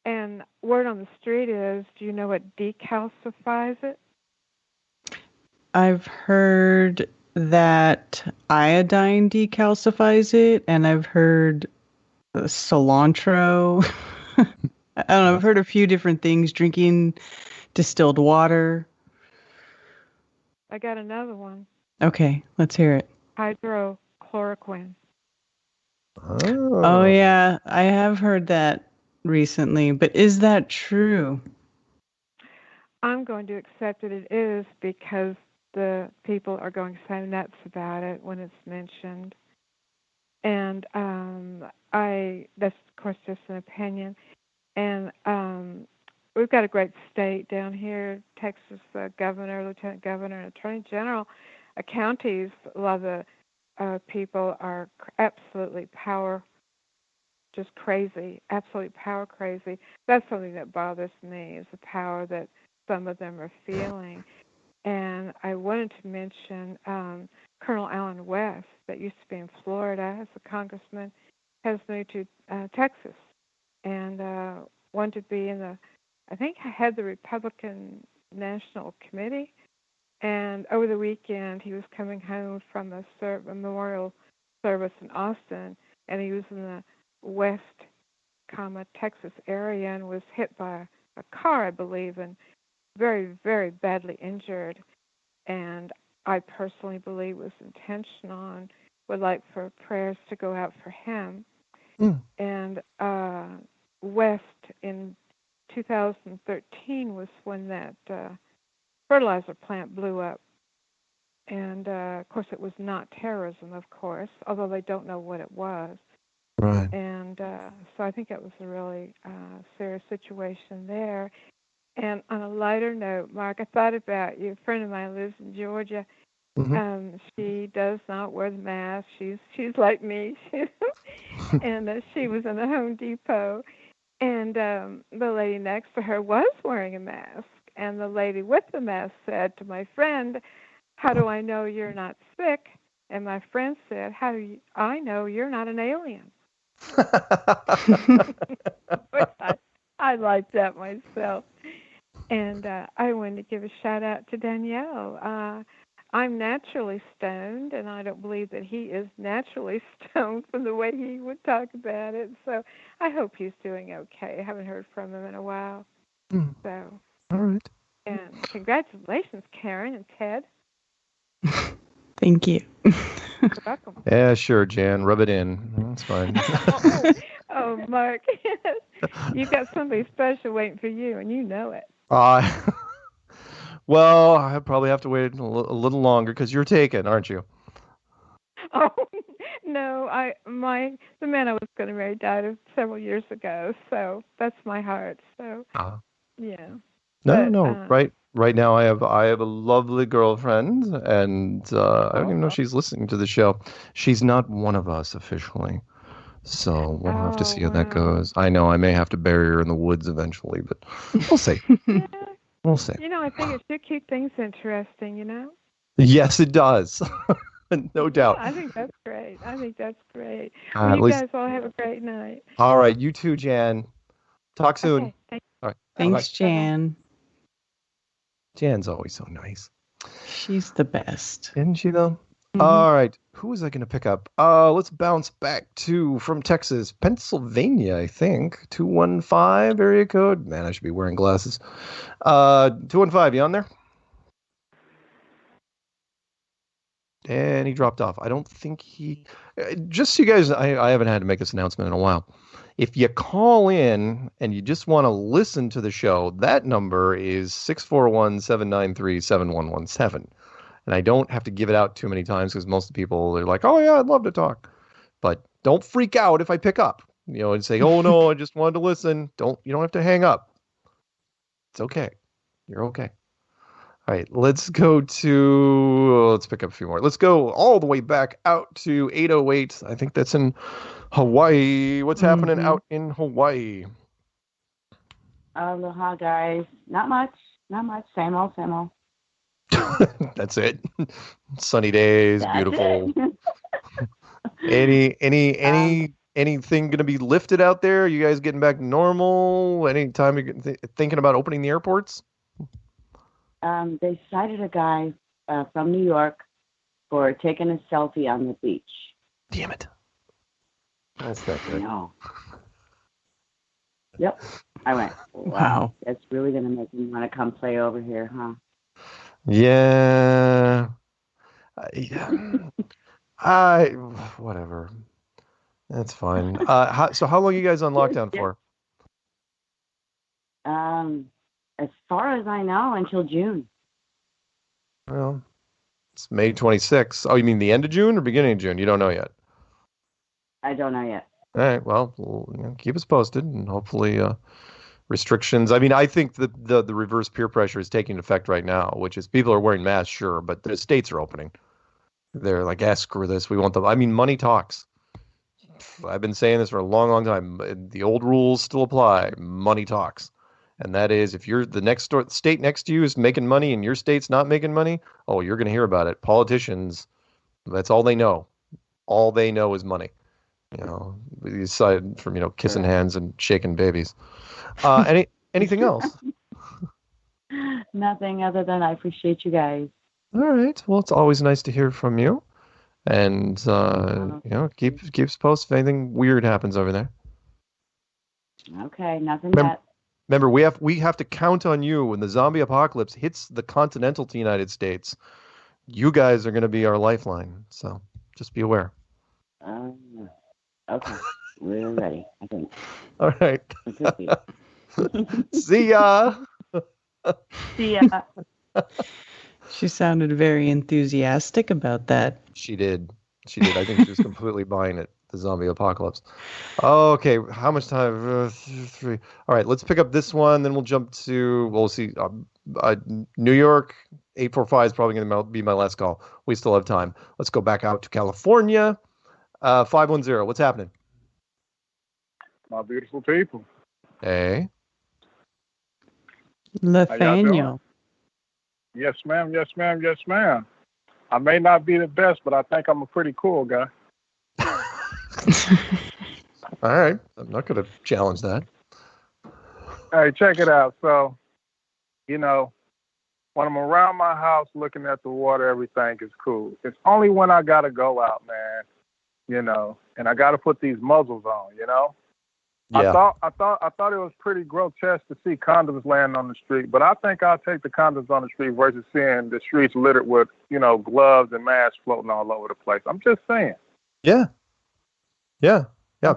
And word on the street is, do you know what decalcifies it? I've heard that iodine decalcifies it, and I've heard cilantro. I don't know. I've heard a few different things. Drinking distilled water. I got another one. Okay, let's hear it. Hydrochloroquine. Oh, yeah. I have heard that recently, but is that true? I'm going to accept that it is because the people are going so nuts about it when it's mentioned. And that's, of course, just an opinion. And we've got a great state down here, Texas governor, lieutenant governor, and attorney general. Counties, a lot of the people are absolutely just crazy, absolutely power crazy. That's something that bothers me, is the power that some of them are feeling. And I wanted to mention Colonel Allen West, that used to be in Florida as a congressman, has moved to Texas and wanted to be in I think I had the Republican National Committee. And over the weekend, he was coming home from a memorial service in Austin, and he was in the West, Texas area and was hit by a car, I believe, and very, very badly injured. And I personally believe was intentional and would like for prayers to go out for him. And West in 2013 was when that fertilizer plant blew up. And, of course, it was not terrorism, of course, although they don't know what it was. Right. And so I think it was a really serious situation there. And on a lighter note, Mark, I thought about you. A friend of mine lives in Georgia. She does not wear the mask. She's like me. And she was in the Home Depot. And the lady next to her was wearing a mask. And the lady with the mask said to my friend, "How do I know you're not sick?" And my friend said, "How do I know you're not an alien?" I like that myself. And I wanted to give a shout out to Danielle. I'm naturally stoned, and I don't believe that he is naturally stoned from the way he would talk about it. So I hope he's doing okay. I haven't heard from him in a while. So, all right. And congratulations, Karen and Ted. Thank you. You're welcome. Yeah, sure, Jan. Rub it in. That's fine. Oh, Mark, you've got somebody special waiting for you, and you know it. Well, I probably have to wait a little longer because you're taken, aren't you? Oh no, the man I was going to marry died several years ago, so that's my heart. So yeah. No. Right now, I have a lovely girlfriend, and I don't even know if she's listening to the show. She's not one of us officially, so we'll have to see how that goes. I know I may have to bury her in the woods eventually, but we'll see. Yeah. We'll see. I think it should keep things interesting. Yes, it does. No doubt. I think that's great. At You least... guys all have a great night. All right, you too, Jan. Talk soon. Okay, thanks. All right. Thanks, Bye-bye. Jan. Jan's always so nice. She's the best. Isn't she, though? All right. Who was I going to pick up? Let's bounce back from Texas, Pennsylvania, I think. 215 area code. Man, I should be wearing glasses. 215, you on there? And he dropped off. I don't think he... Just so you guys, I haven't had to make this announcement in a while. If you call in and you just want to listen to the show, that number is 641-793-7117. And I don't have to give it out too many times because most of the people are like, "Oh yeah, I'd love to talk." But don't freak out if I pick up. And say, "Oh no, I just wanted to listen." You don't have to hang up. It's okay. You're okay. All right, let's pick up a few more. Let's go all the way back out to 808. I think that's in Hawaii. What's happening out in Hawaii? Aloha, guys. Not much. Same old. That's it. Sunny days, That's beautiful. it. Anything going to be lifted out there? You guys getting back to normal? Any time you're thinking about opening the airports? They cited a guy from New York for taking a selfie on the beach. Damn it. That's not good. No. Yep. I went, wow. That's really going to make me want to come play over here, huh? Yeah. Whatever. That's fine. So how long are you guys on lockdown for? As far as I know, until June. Well, it's May 26th. Oh, you mean the end of June or beginning of June? You don't know yet. I don't know yet. All right. Well, keep us posted, and hopefully restrictions. I mean, I think the reverse peer pressure is taking effect right now, which is people are wearing masks, sure, but the states are opening. They're like, screw this. We want them. I mean, money talks. I've been saying this for a long, long time. The old rules still apply. Money talks. And that is, if you're the state next to you is making money and your state's not making money, oh, you're going to hear about it. Politicians, that's all they know. All they know is money. Aside from, kissing hands and shaking babies. Anything else? Nothing other than I appreciate you guys. All right. Well, it's always nice to hear from you. And, keep us posted if anything weird happens over there. Okay, nothing yet. Remember, we have to count on you when the zombie apocalypse hits the continental United States. You guys are going to be our lifeline. So just be aware. Okay. We're ready, I think. All right. See ya. See ya. She sounded very enthusiastic about that. She did. I think she was completely buying it, the zombie apocalypse. Okay, how much time? 3. All right, let's pick up this one, then we'll jump to, we'll see, New York, 845 is probably going to be my last call. We still have time. Let's go back out to California. 510, what's happening? My beautiful people. Hey. Nathaniel. Yes, ma'am. Yes, ma'am. Yes, ma'am. I may not be the best, but I think I'm a pretty cool guy. All right. I'm not going to challenge that. Hey, check it out. So, when I'm around my house looking at the water, everything is cool. It's only when I got to go out, man, and I got to put these muzzles on, Yeah. I thought it was pretty grotesque to see condoms laying on the street, but I think I'll take the condoms on the street versus seeing the streets littered with, gloves and masks floating all over the place. I'm just saying. Yeah.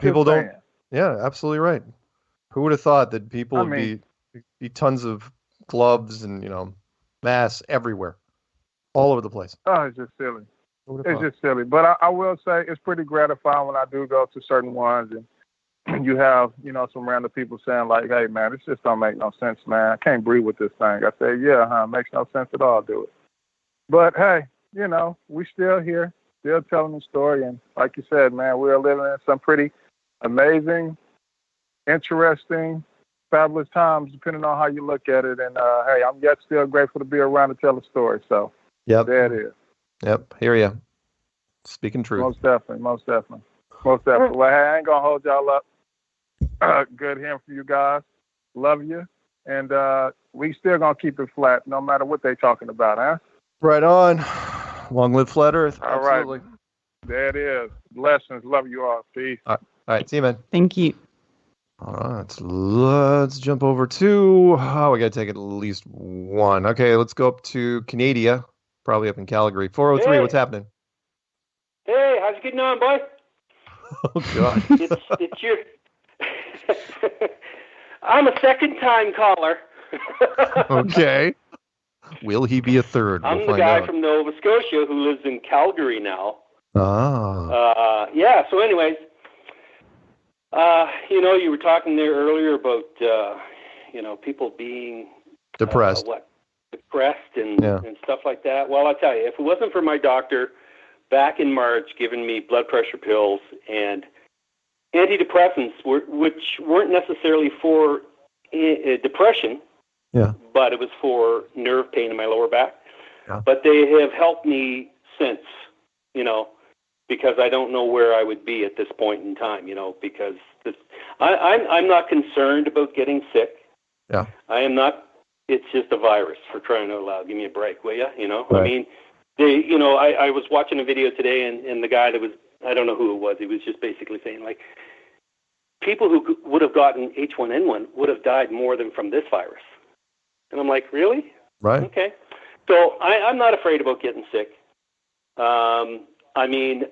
People don't. Saying. Yeah, absolutely right. Who would have thought that people would be tons of gloves and, masks everywhere, all over the place. Oh, it's just silly. It's just silly. But I will say it's pretty gratifying when I do go to certain ones and you have, some random people saying like, hey, man, this just don't make no sense, man. I can't breathe with this thing. I say, yeah, makes no sense at all, do it. But, hey, we still here, still telling the story. And like you said, man, we're living in some pretty amazing, interesting, fabulous times, depending on how you look at it. And, hey, I'm yet still grateful to be around to tell the story. So yep. There it is. Yep, hear you. Speaking truth. Most definitely. Well, hey, I ain't going to hold y'all up. Good hearing from you guys. Love you. And we still going to keep it flat no matter what they talking about, huh? Right on. Long live Flat Earth. All Absolutely. Right. There it is. Blessings. Love you all. Peace. All right. See you, man. Thank you. All right. Let's jump over to, we got to take at least one. Okay, let's go up to Canada, probably up in Calgary. 403, what's happening? Hey, how's it getting on, boy? Oh, God. It's your... I'm a second-time caller. Okay. Will he be a third? I'm the guy from Nova Scotia who lives in Calgary now. Ah. Yeah, so anyways, you were talking there earlier about, people being... depressed. Depressed and stuff like that. Well, I'll tell you, if it wasn't for my doctor back in March giving me blood pressure pills and antidepressants, which weren't necessarily for depression, but it was for nerve pain in my lower back. but they have helped me since, because I don't know where I would be at this point in time, because I'm not concerned about getting sick. Yeah. I am not. It's just a virus, for crying out loud. Give me a break, will you? Right. I mean, I was watching a video today, and the guy that was, I don't know who it was, he was just basically saying, like, people who would have gotten H1N1 would have died more than from this virus. And I'm like, really? Right. Okay. So I'm not afraid about getting sick. I mean,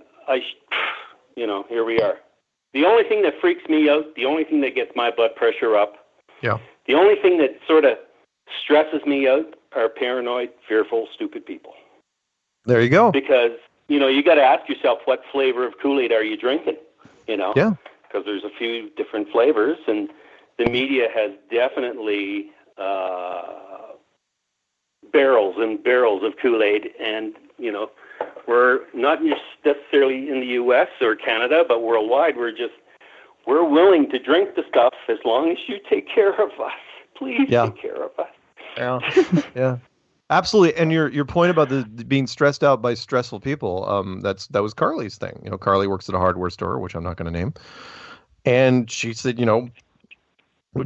here we are. The only thing that freaks me out, the only thing that gets my blood pressure up, the only thing that sort of stresses me out are paranoid, fearful, stupid people. There you go. Because, you got to ask yourself, what flavor of Kool-Aid are you drinking? Yeah. Because there's a few different flavors, and the media has definitely barrels and barrels of Kool-Aid, and, we're not necessarily in the U.S. or Canada, but worldwide, we're willing to drink the stuff as long as you take care of us. Please take care of us. Yeah. Yeah. Absolutely. And your point about the being stressed out by stressful people, that was Carly's thing. Carly works at a hardware store, which I'm not going to name. And she said,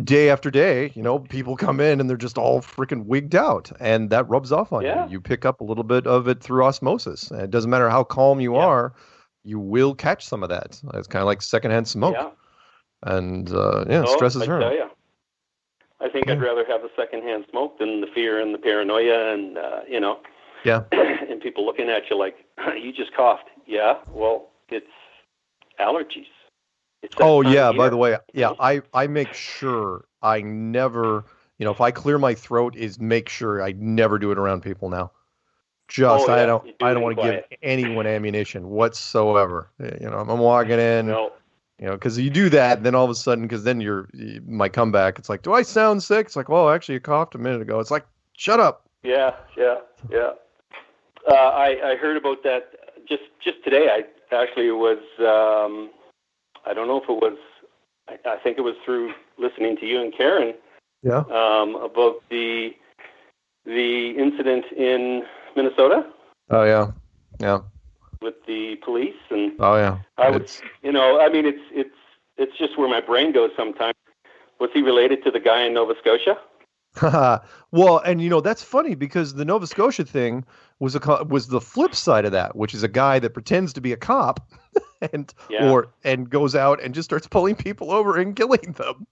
day after day, people come in and they're just all freaking wigged out, and that rubs off on you. You pick up a little bit of it through osmosis. And it doesn't matter how calm you are, you will catch some of that. It's kind of like secondhand smoke. Yeah. And stress is hurt. I think I'd rather have the secondhand smoke than the fear and the paranoia and Yeah. and people looking at you like, you just coughed. Yeah, well, it's allergies. Oh, yeah, by the way, I make sure I never, if I clear my throat, make sure I never do it around people now. I don't want to give anyone ammunition whatsoever. I'm walking in, because you do that, and then all of a sudden, because then you might come back. It's like, do I sound sick? It's like, well, actually, you coughed a minute ago. It's like, shut up. Yeah. I heard about that just today. I actually was, I don't know if it was, I think it was through listening to you and Karen. Yeah. About the incident in Minnesota. Oh yeah. Yeah. With the police and. Oh yeah. It's just where my brain goes sometimes. Was he related to the guy in Nova Scotia? Well, and that's funny because the Nova Scotia thing was the flip side of that, which is a guy that pretends to be a cop and goes out and just starts pulling people over and killing them.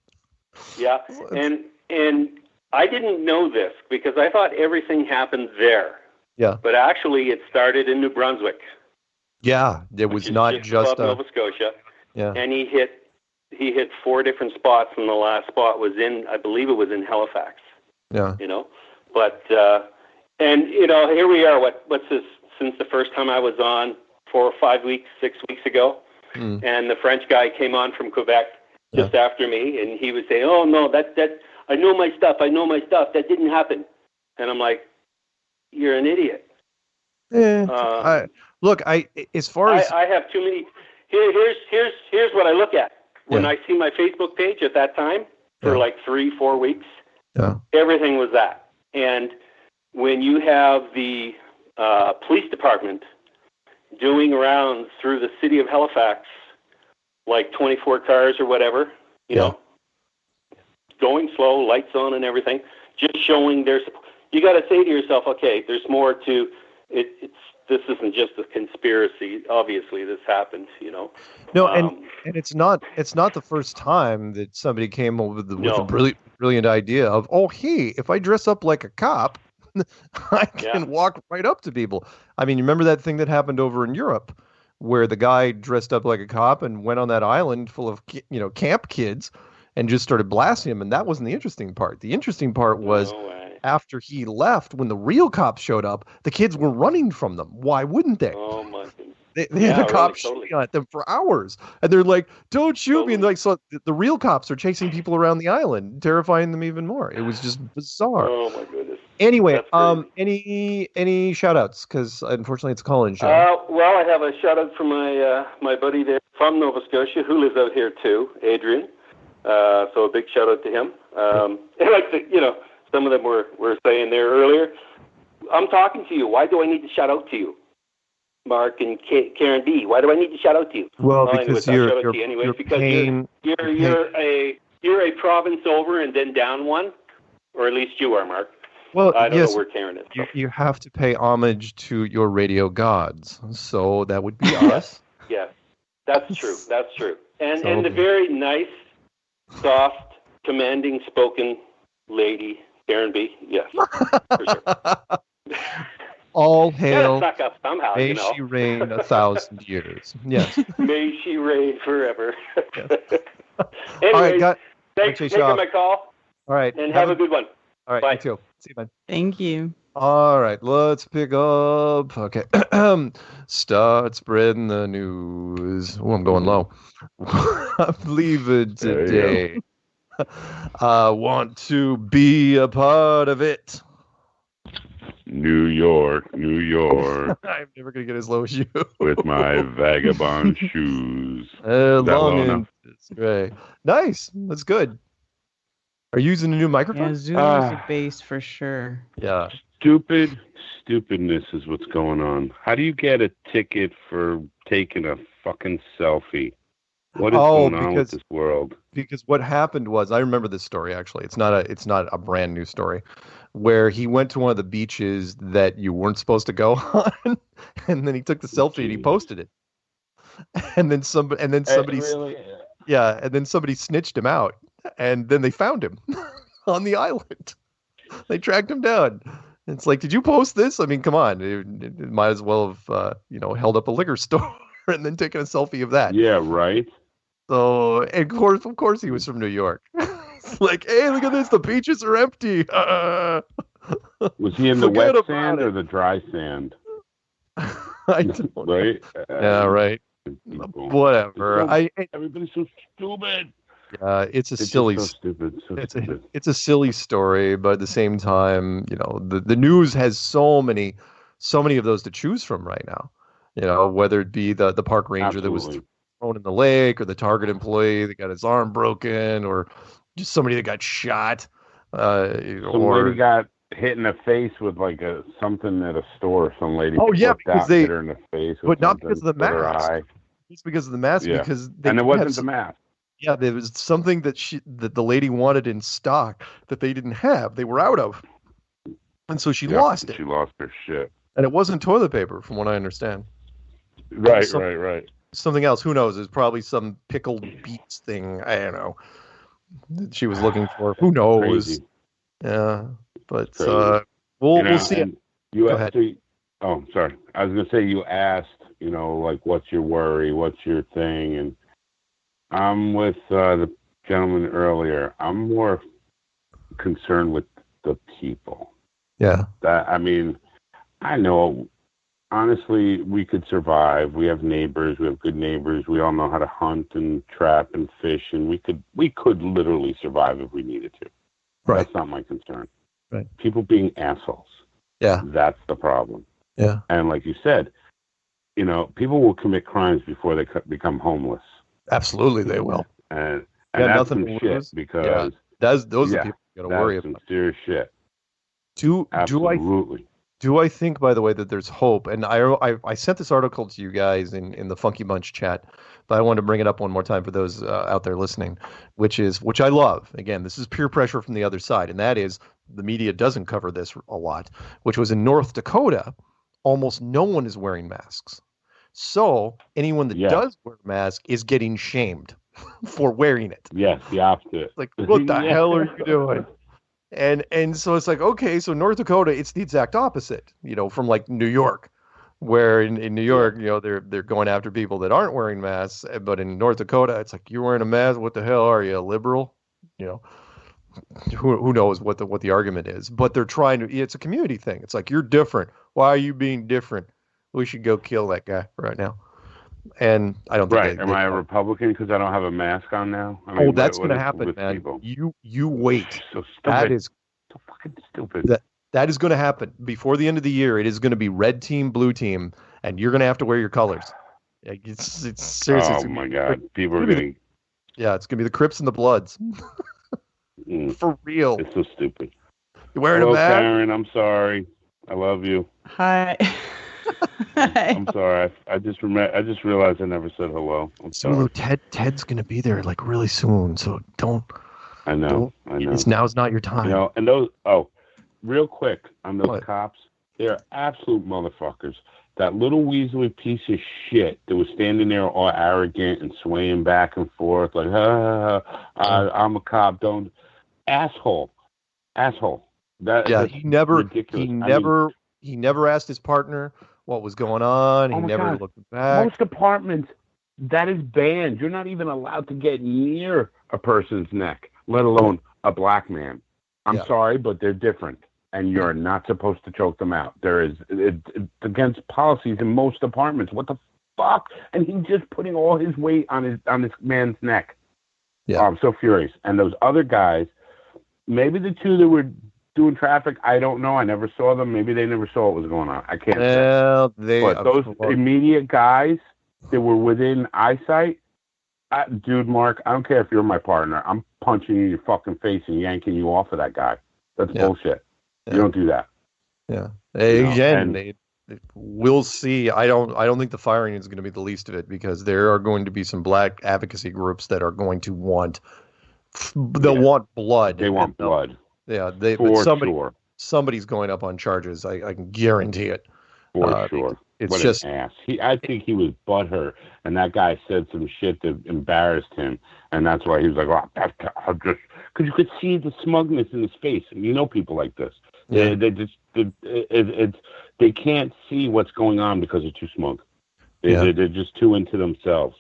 Yeah, and I didn't know this because I thought everything happened there. Yeah. But actually, it started in New Brunswick. Yeah, it was not just Nova Scotia. Yeah. And he hit 4 different spots, and the last spot was I believe it was in Halifax. Yeah. But here we are. What's this? Since the first time I was on 4 or 5 weeks, 6 weeks ago, and the French guy came on from Quebec just after me, and he would say, "Oh no, that I know my stuff. That didn't happen." And I'm like, "You're an idiot." I as far as I have too many. Here's what I look at when I see my Facebook page at that time for like 3-4 weeks. Yeah. Everything was that. And when you have the police department doing rounds through the city of Halifax, like 24 cars or whatever, you know, going slow, lights on and everything, just showing you got to say to yourself, okay, there's more to it. This isn't just a conspiracy. Obviously, this happened, No, and it's not the first time that somebody came up with a brilliant idea of, oh, hey, if I dress up like a cop, I can walk right up to people. I mean, you remember that thing that happened over in Europe where the guy dressed up like a cop and went on that island full of, camp kids and just started blasting him. And that wasn't the interesting part. The interesting part was after he left, when the real cops showed up, the kids were running from them. Why wouldn't they? Oh, my goodness. They had the cops shooting at them for hours. And they're like, don't shoot me. And so the real cops are chasing people around the island, terrifying them even more. It was just bizarre. Oh, my goodness. Anyway, any shout-outs? Because unfortunately it's a call-in show. Well, I have a shout-out from my buddy there from Nova Scotia who lives out here too, Adrian. So a big shout-out to him. And like some of them were saying there earlier, I'm talking to you. Why do I need to shout out to you? Mark and Karen B. Why do I need to shout out to you? Well, anyways, because I'll shout out to you anyways, because you're a province over and then down one, or at least you are, Mark. Well, I don't yes, know where Karen is. you have to pay homage to your radio gods. So that would be us. Yes, that's true. That's true. And So- and the very nice, soft, commanding spoken lady, Karen B. Yes, for sure. All hail. Gotta suck up somehow, May you know. she reign 1,000 years. Yes. May she reign forever. All Anyways, right, thanks for chase taking you off. my call. All right. And have a good one. All right. Bye. You too. See you, man. Thank you. All right, let's pick up. Okay. Start spreading the news. Oh, I'm going low. I'm leaving today. I want to be a part of it. New York, New York. I'm never going to get as low as you. With my vagabond shoes. Is that Long low and enough? gray. Nice. That's good. Are you using a new microphone? Yeah, Zulu's a bass for sure. Yeah. Stupidness is what's going on. How do you get a ticket for taking a fucking selfie? What is going on with this world? Because what happened was, I remember this story actually. It's not a brand new story, where he went to one of the beaches that you weren't supposed to go on, and then he took the selfie and he posted it. And then somebody and then somebody snitched him out, and then they found him on the island. They tracked him down. It's like, did you post this? I mean, come on, it might as well have held up a liquor store and then taken a selfie of that. Yeah, right. So, and of course, he was from New York. It's like, hey, look at this, the beaches are empty. Was he in the Forget wet about sand or the dry sand? I don't know. Right? Yeah, right. Whatever. Everybody's so stupid. It's a It's silly. just so stupid. So stupid. It's a silly story, but at the same time, the news has so many of those to choose from right now. Whether it be the park ranger that was thrown in the lake, or the Target employee that got his arm broken, or just somebody that got shot, Some lady got hit in the face with like something at a store. Some lady because hit her in the face, with but not something, because of the hit her mask. eye. It's because of the mask. Yeah. Because and it wasn't the mask. Yeah, there was something that the lady wanted in stock that they didn't have. They were out of, and so she lost it. She lost her shit. And it wasn't toilet paper, from what I understand. Right. Something else. Who knows? It's probably some pickled beets thing. I don't know. That she was looking for. Who knows? Crazy. Yeah, but Crazy. we'll see. You Go asked. Oh, sorry. I was gonna say you asked. Like, what's your worry? What's your thing? And I'm with the gentleman earlier. I'm more concerned with the people. Yeah. I know. Honestly, we could survive. We have neighbors. We have good neighbors. We all know how to hunt and trap and fish, and we could literally survive if we needed to. Right. That's not my concern. Right. People being assholes. Yeah. That's the problem. Yeah. And like you said, people will commit crimes before they become homeless. Absolutely, they will. And Yeah, that's nothing some to shit lose. because those are the people you got to worry that's about. some serious shit. Absolutely. Do I think, by the way, that there's hope? And I sent this article to you guys in the Funky Bunch chat, but I wanted to bring it up one more time for those out there listening, which I love. Again, this is peer pressure from the other side, and that is the media doesn't cover this a lot, which was in North Dakota, almost no one is wearing masks. So anyone that does wear a mask is getting shamed for wearing it. Yes, the opposite. Like, what the hell are you doing? And so it's like, okay, so North Dakota, it's the exact opposite, from like New York, where in New York, they're going after people that aren't wearing masks. But in North Dakota, it's like, you're wearing a mask. What the hell are you, a liberal? Who knows what the argument is, but they're trying to, it's a community thing. It's like, you're different. Why are you being different? We should go kill that guy right now. And I don't think Right. Am I a Republican because I don't have a mask on now? That's going to happen, man. People? You wait. So stupid. That is so fucking stupid. That is going to happen before the end of the year. It is going to be red team, blue team, and you're going to have to wear your colors. It's seriously. Oh my God! People are getting. Yeah, it's going to be the Crips and the Bloods. For real. It's so stupid. You're wearing a mask. Karen, I'm sorry. I love you. Hi. I'm sorry. I just realized I never said hello. I'm sorry. Ted's gonna be there like really soon, so don't. I know. Now's not your time. You know, and those. Oh, real quick on those cops, they're absolute motherfuckers. That little weaselly piece of shit that was standing there all arrogant and swaying back and forth like, I'm a cop. Don't, asshole. That's he never. ridiculous. He never asked his partner what was going on. He never looked back. Most departments, that is banned. You're not even allowed to get near a person's neck, let alone a black man. I'm sorry, but they're different, and you're not supposed to choke them out. It's against policies in most departments. What the fuck? And he's just putting all his weight on this man's neck. Yeah, I'm so furious. And those other guys, maybe the two that were doing traffic, I don't know. I never saw them. Maybe they never saw what was going on. I can't say. But those immediate guys that were within eyesight, dude, Mark, I don't care if you're my partner. I'm punching you in your fucking face and yanking you off of that guy. That's bullshit. You don't do that. Yeah. We'll see. I don't think the firing is going to be the least of it, because there are going to be some black advocacy groups that are going to want want blood. They want blood. Yeah, somebody's going up on charges. I can guarantee it. For sure. It's what just an ass. I think he was butthurt, and that guy said some shit that embarrassed him, and that's why he was like, "Oh, because you could see the smugness in his face." And you know people like this. Yeah. They can't see what's going on because they're too smug. They're just too into themselves.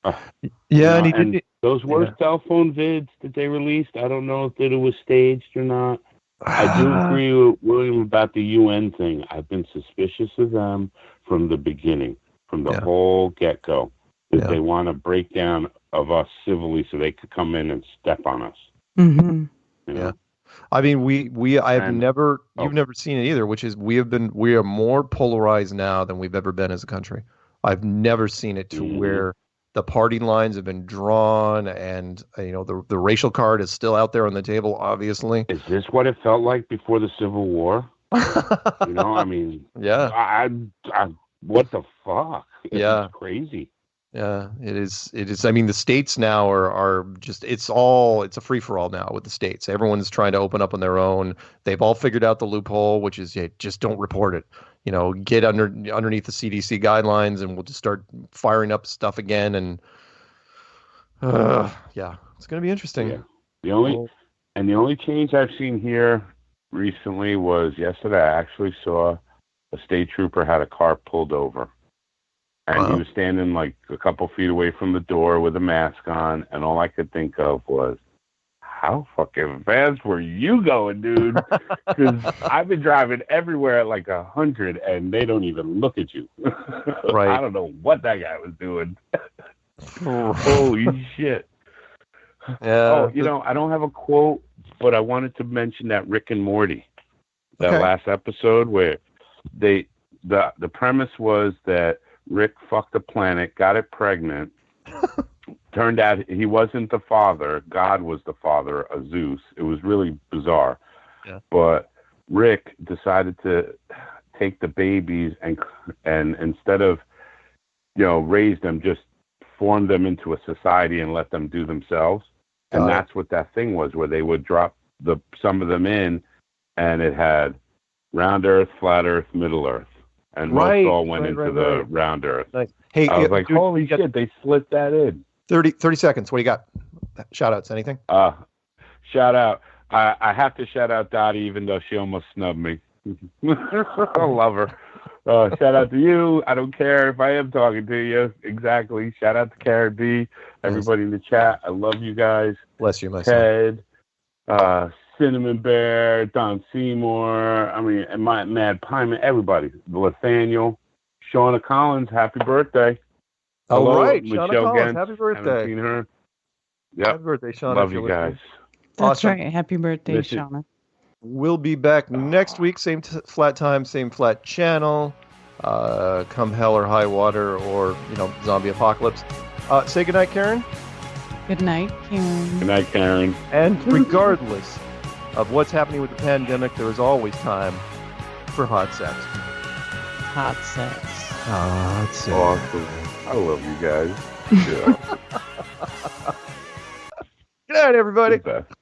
And those were cell phone vids that they released. I don't know if it was staged or not. I do agree with William about the UN thing. I've been suspicious of them from the beginning, from the whole get-go, that they want a breakdown of us civilly so they could come in and step on us. Mm-hmm. You know? I mean, you've never seen it either, which is we are more polarized now than we've ever been as a country. I've never seen it to where the party lines have been drawn, and the racial card is still out there on the table. Obviously, is this what it felt like before the Civil War? I mean, I what the fuck? It's crazy. Yeah, it is. I mean, the states now are just, it's a free for all now with the states. Everyone's trying to open up on their own. They've all figured out the loophole, which is just don't report it. Get underneath the CDC guidelines, and we'll just start firing up stuff again. And it's going to be interesting. Yeah. The only change I've seen here recently was yesterday. I actually saw a state trooper had a car pulled over, and he was standing like a couple feet away from the door with a mask on, and all I could think of was, how fucking fast were you going, dude? Because I've been driving everywhere at like 100, and they don't even look at you. Right. I don't know what that guy was doing. Holy shit. Yeah. I don't have a quote, but I wanted to mention that Rick and Morty, that last episode where the premise was that Rick fucked the planet, got it pregnant. Turned out he wasn't the father. God was the father of Zeus. It was really bizarre. Yeah. But Rick decided to take the babies and instead of, raise them, just form them into a society and let them do themselves. And that's what that thing was, where they would drop some of them in, and it had round Earth, flat Earth, middle Earth. And most all went into the round Earth. Nice. Hey, I was like, dude, holy shit, they split that in. 30 seconds. What do you got? Shout outs, anything? Shout out. I have to shout out Dottie, even though she almost snubbed me. I love her. Shout out to you. I don't care if I am talking to you. Exactly. Shout out to Karen B. Everybody in the chat. I love you guys. Bless you, my Ted, Cinnamon Bear, Don Seymour. I mean, and my Mad Pieman. Everybody. Nathaniel, Shauna Collins. Happy birthday. All right, Michelle Shauna Collins, Gens. happy birthday. Haven't seen her. Yep. Happy birthday, Shauna. Love you guys. That's Awesome. right. Happy birthday, Shauna. We'll be back next week, same flat time, same flat channel. Come hell or high water, or zombie apocalypse. Say goodnight, Karen. Good night, Karen. Good night, Karen. And regardless of what's happening with the pandemic, there is always time for hot sex? Hot sex. Hot sex. Awesome. I love you guys. Yeah. Good night, everybody. The best.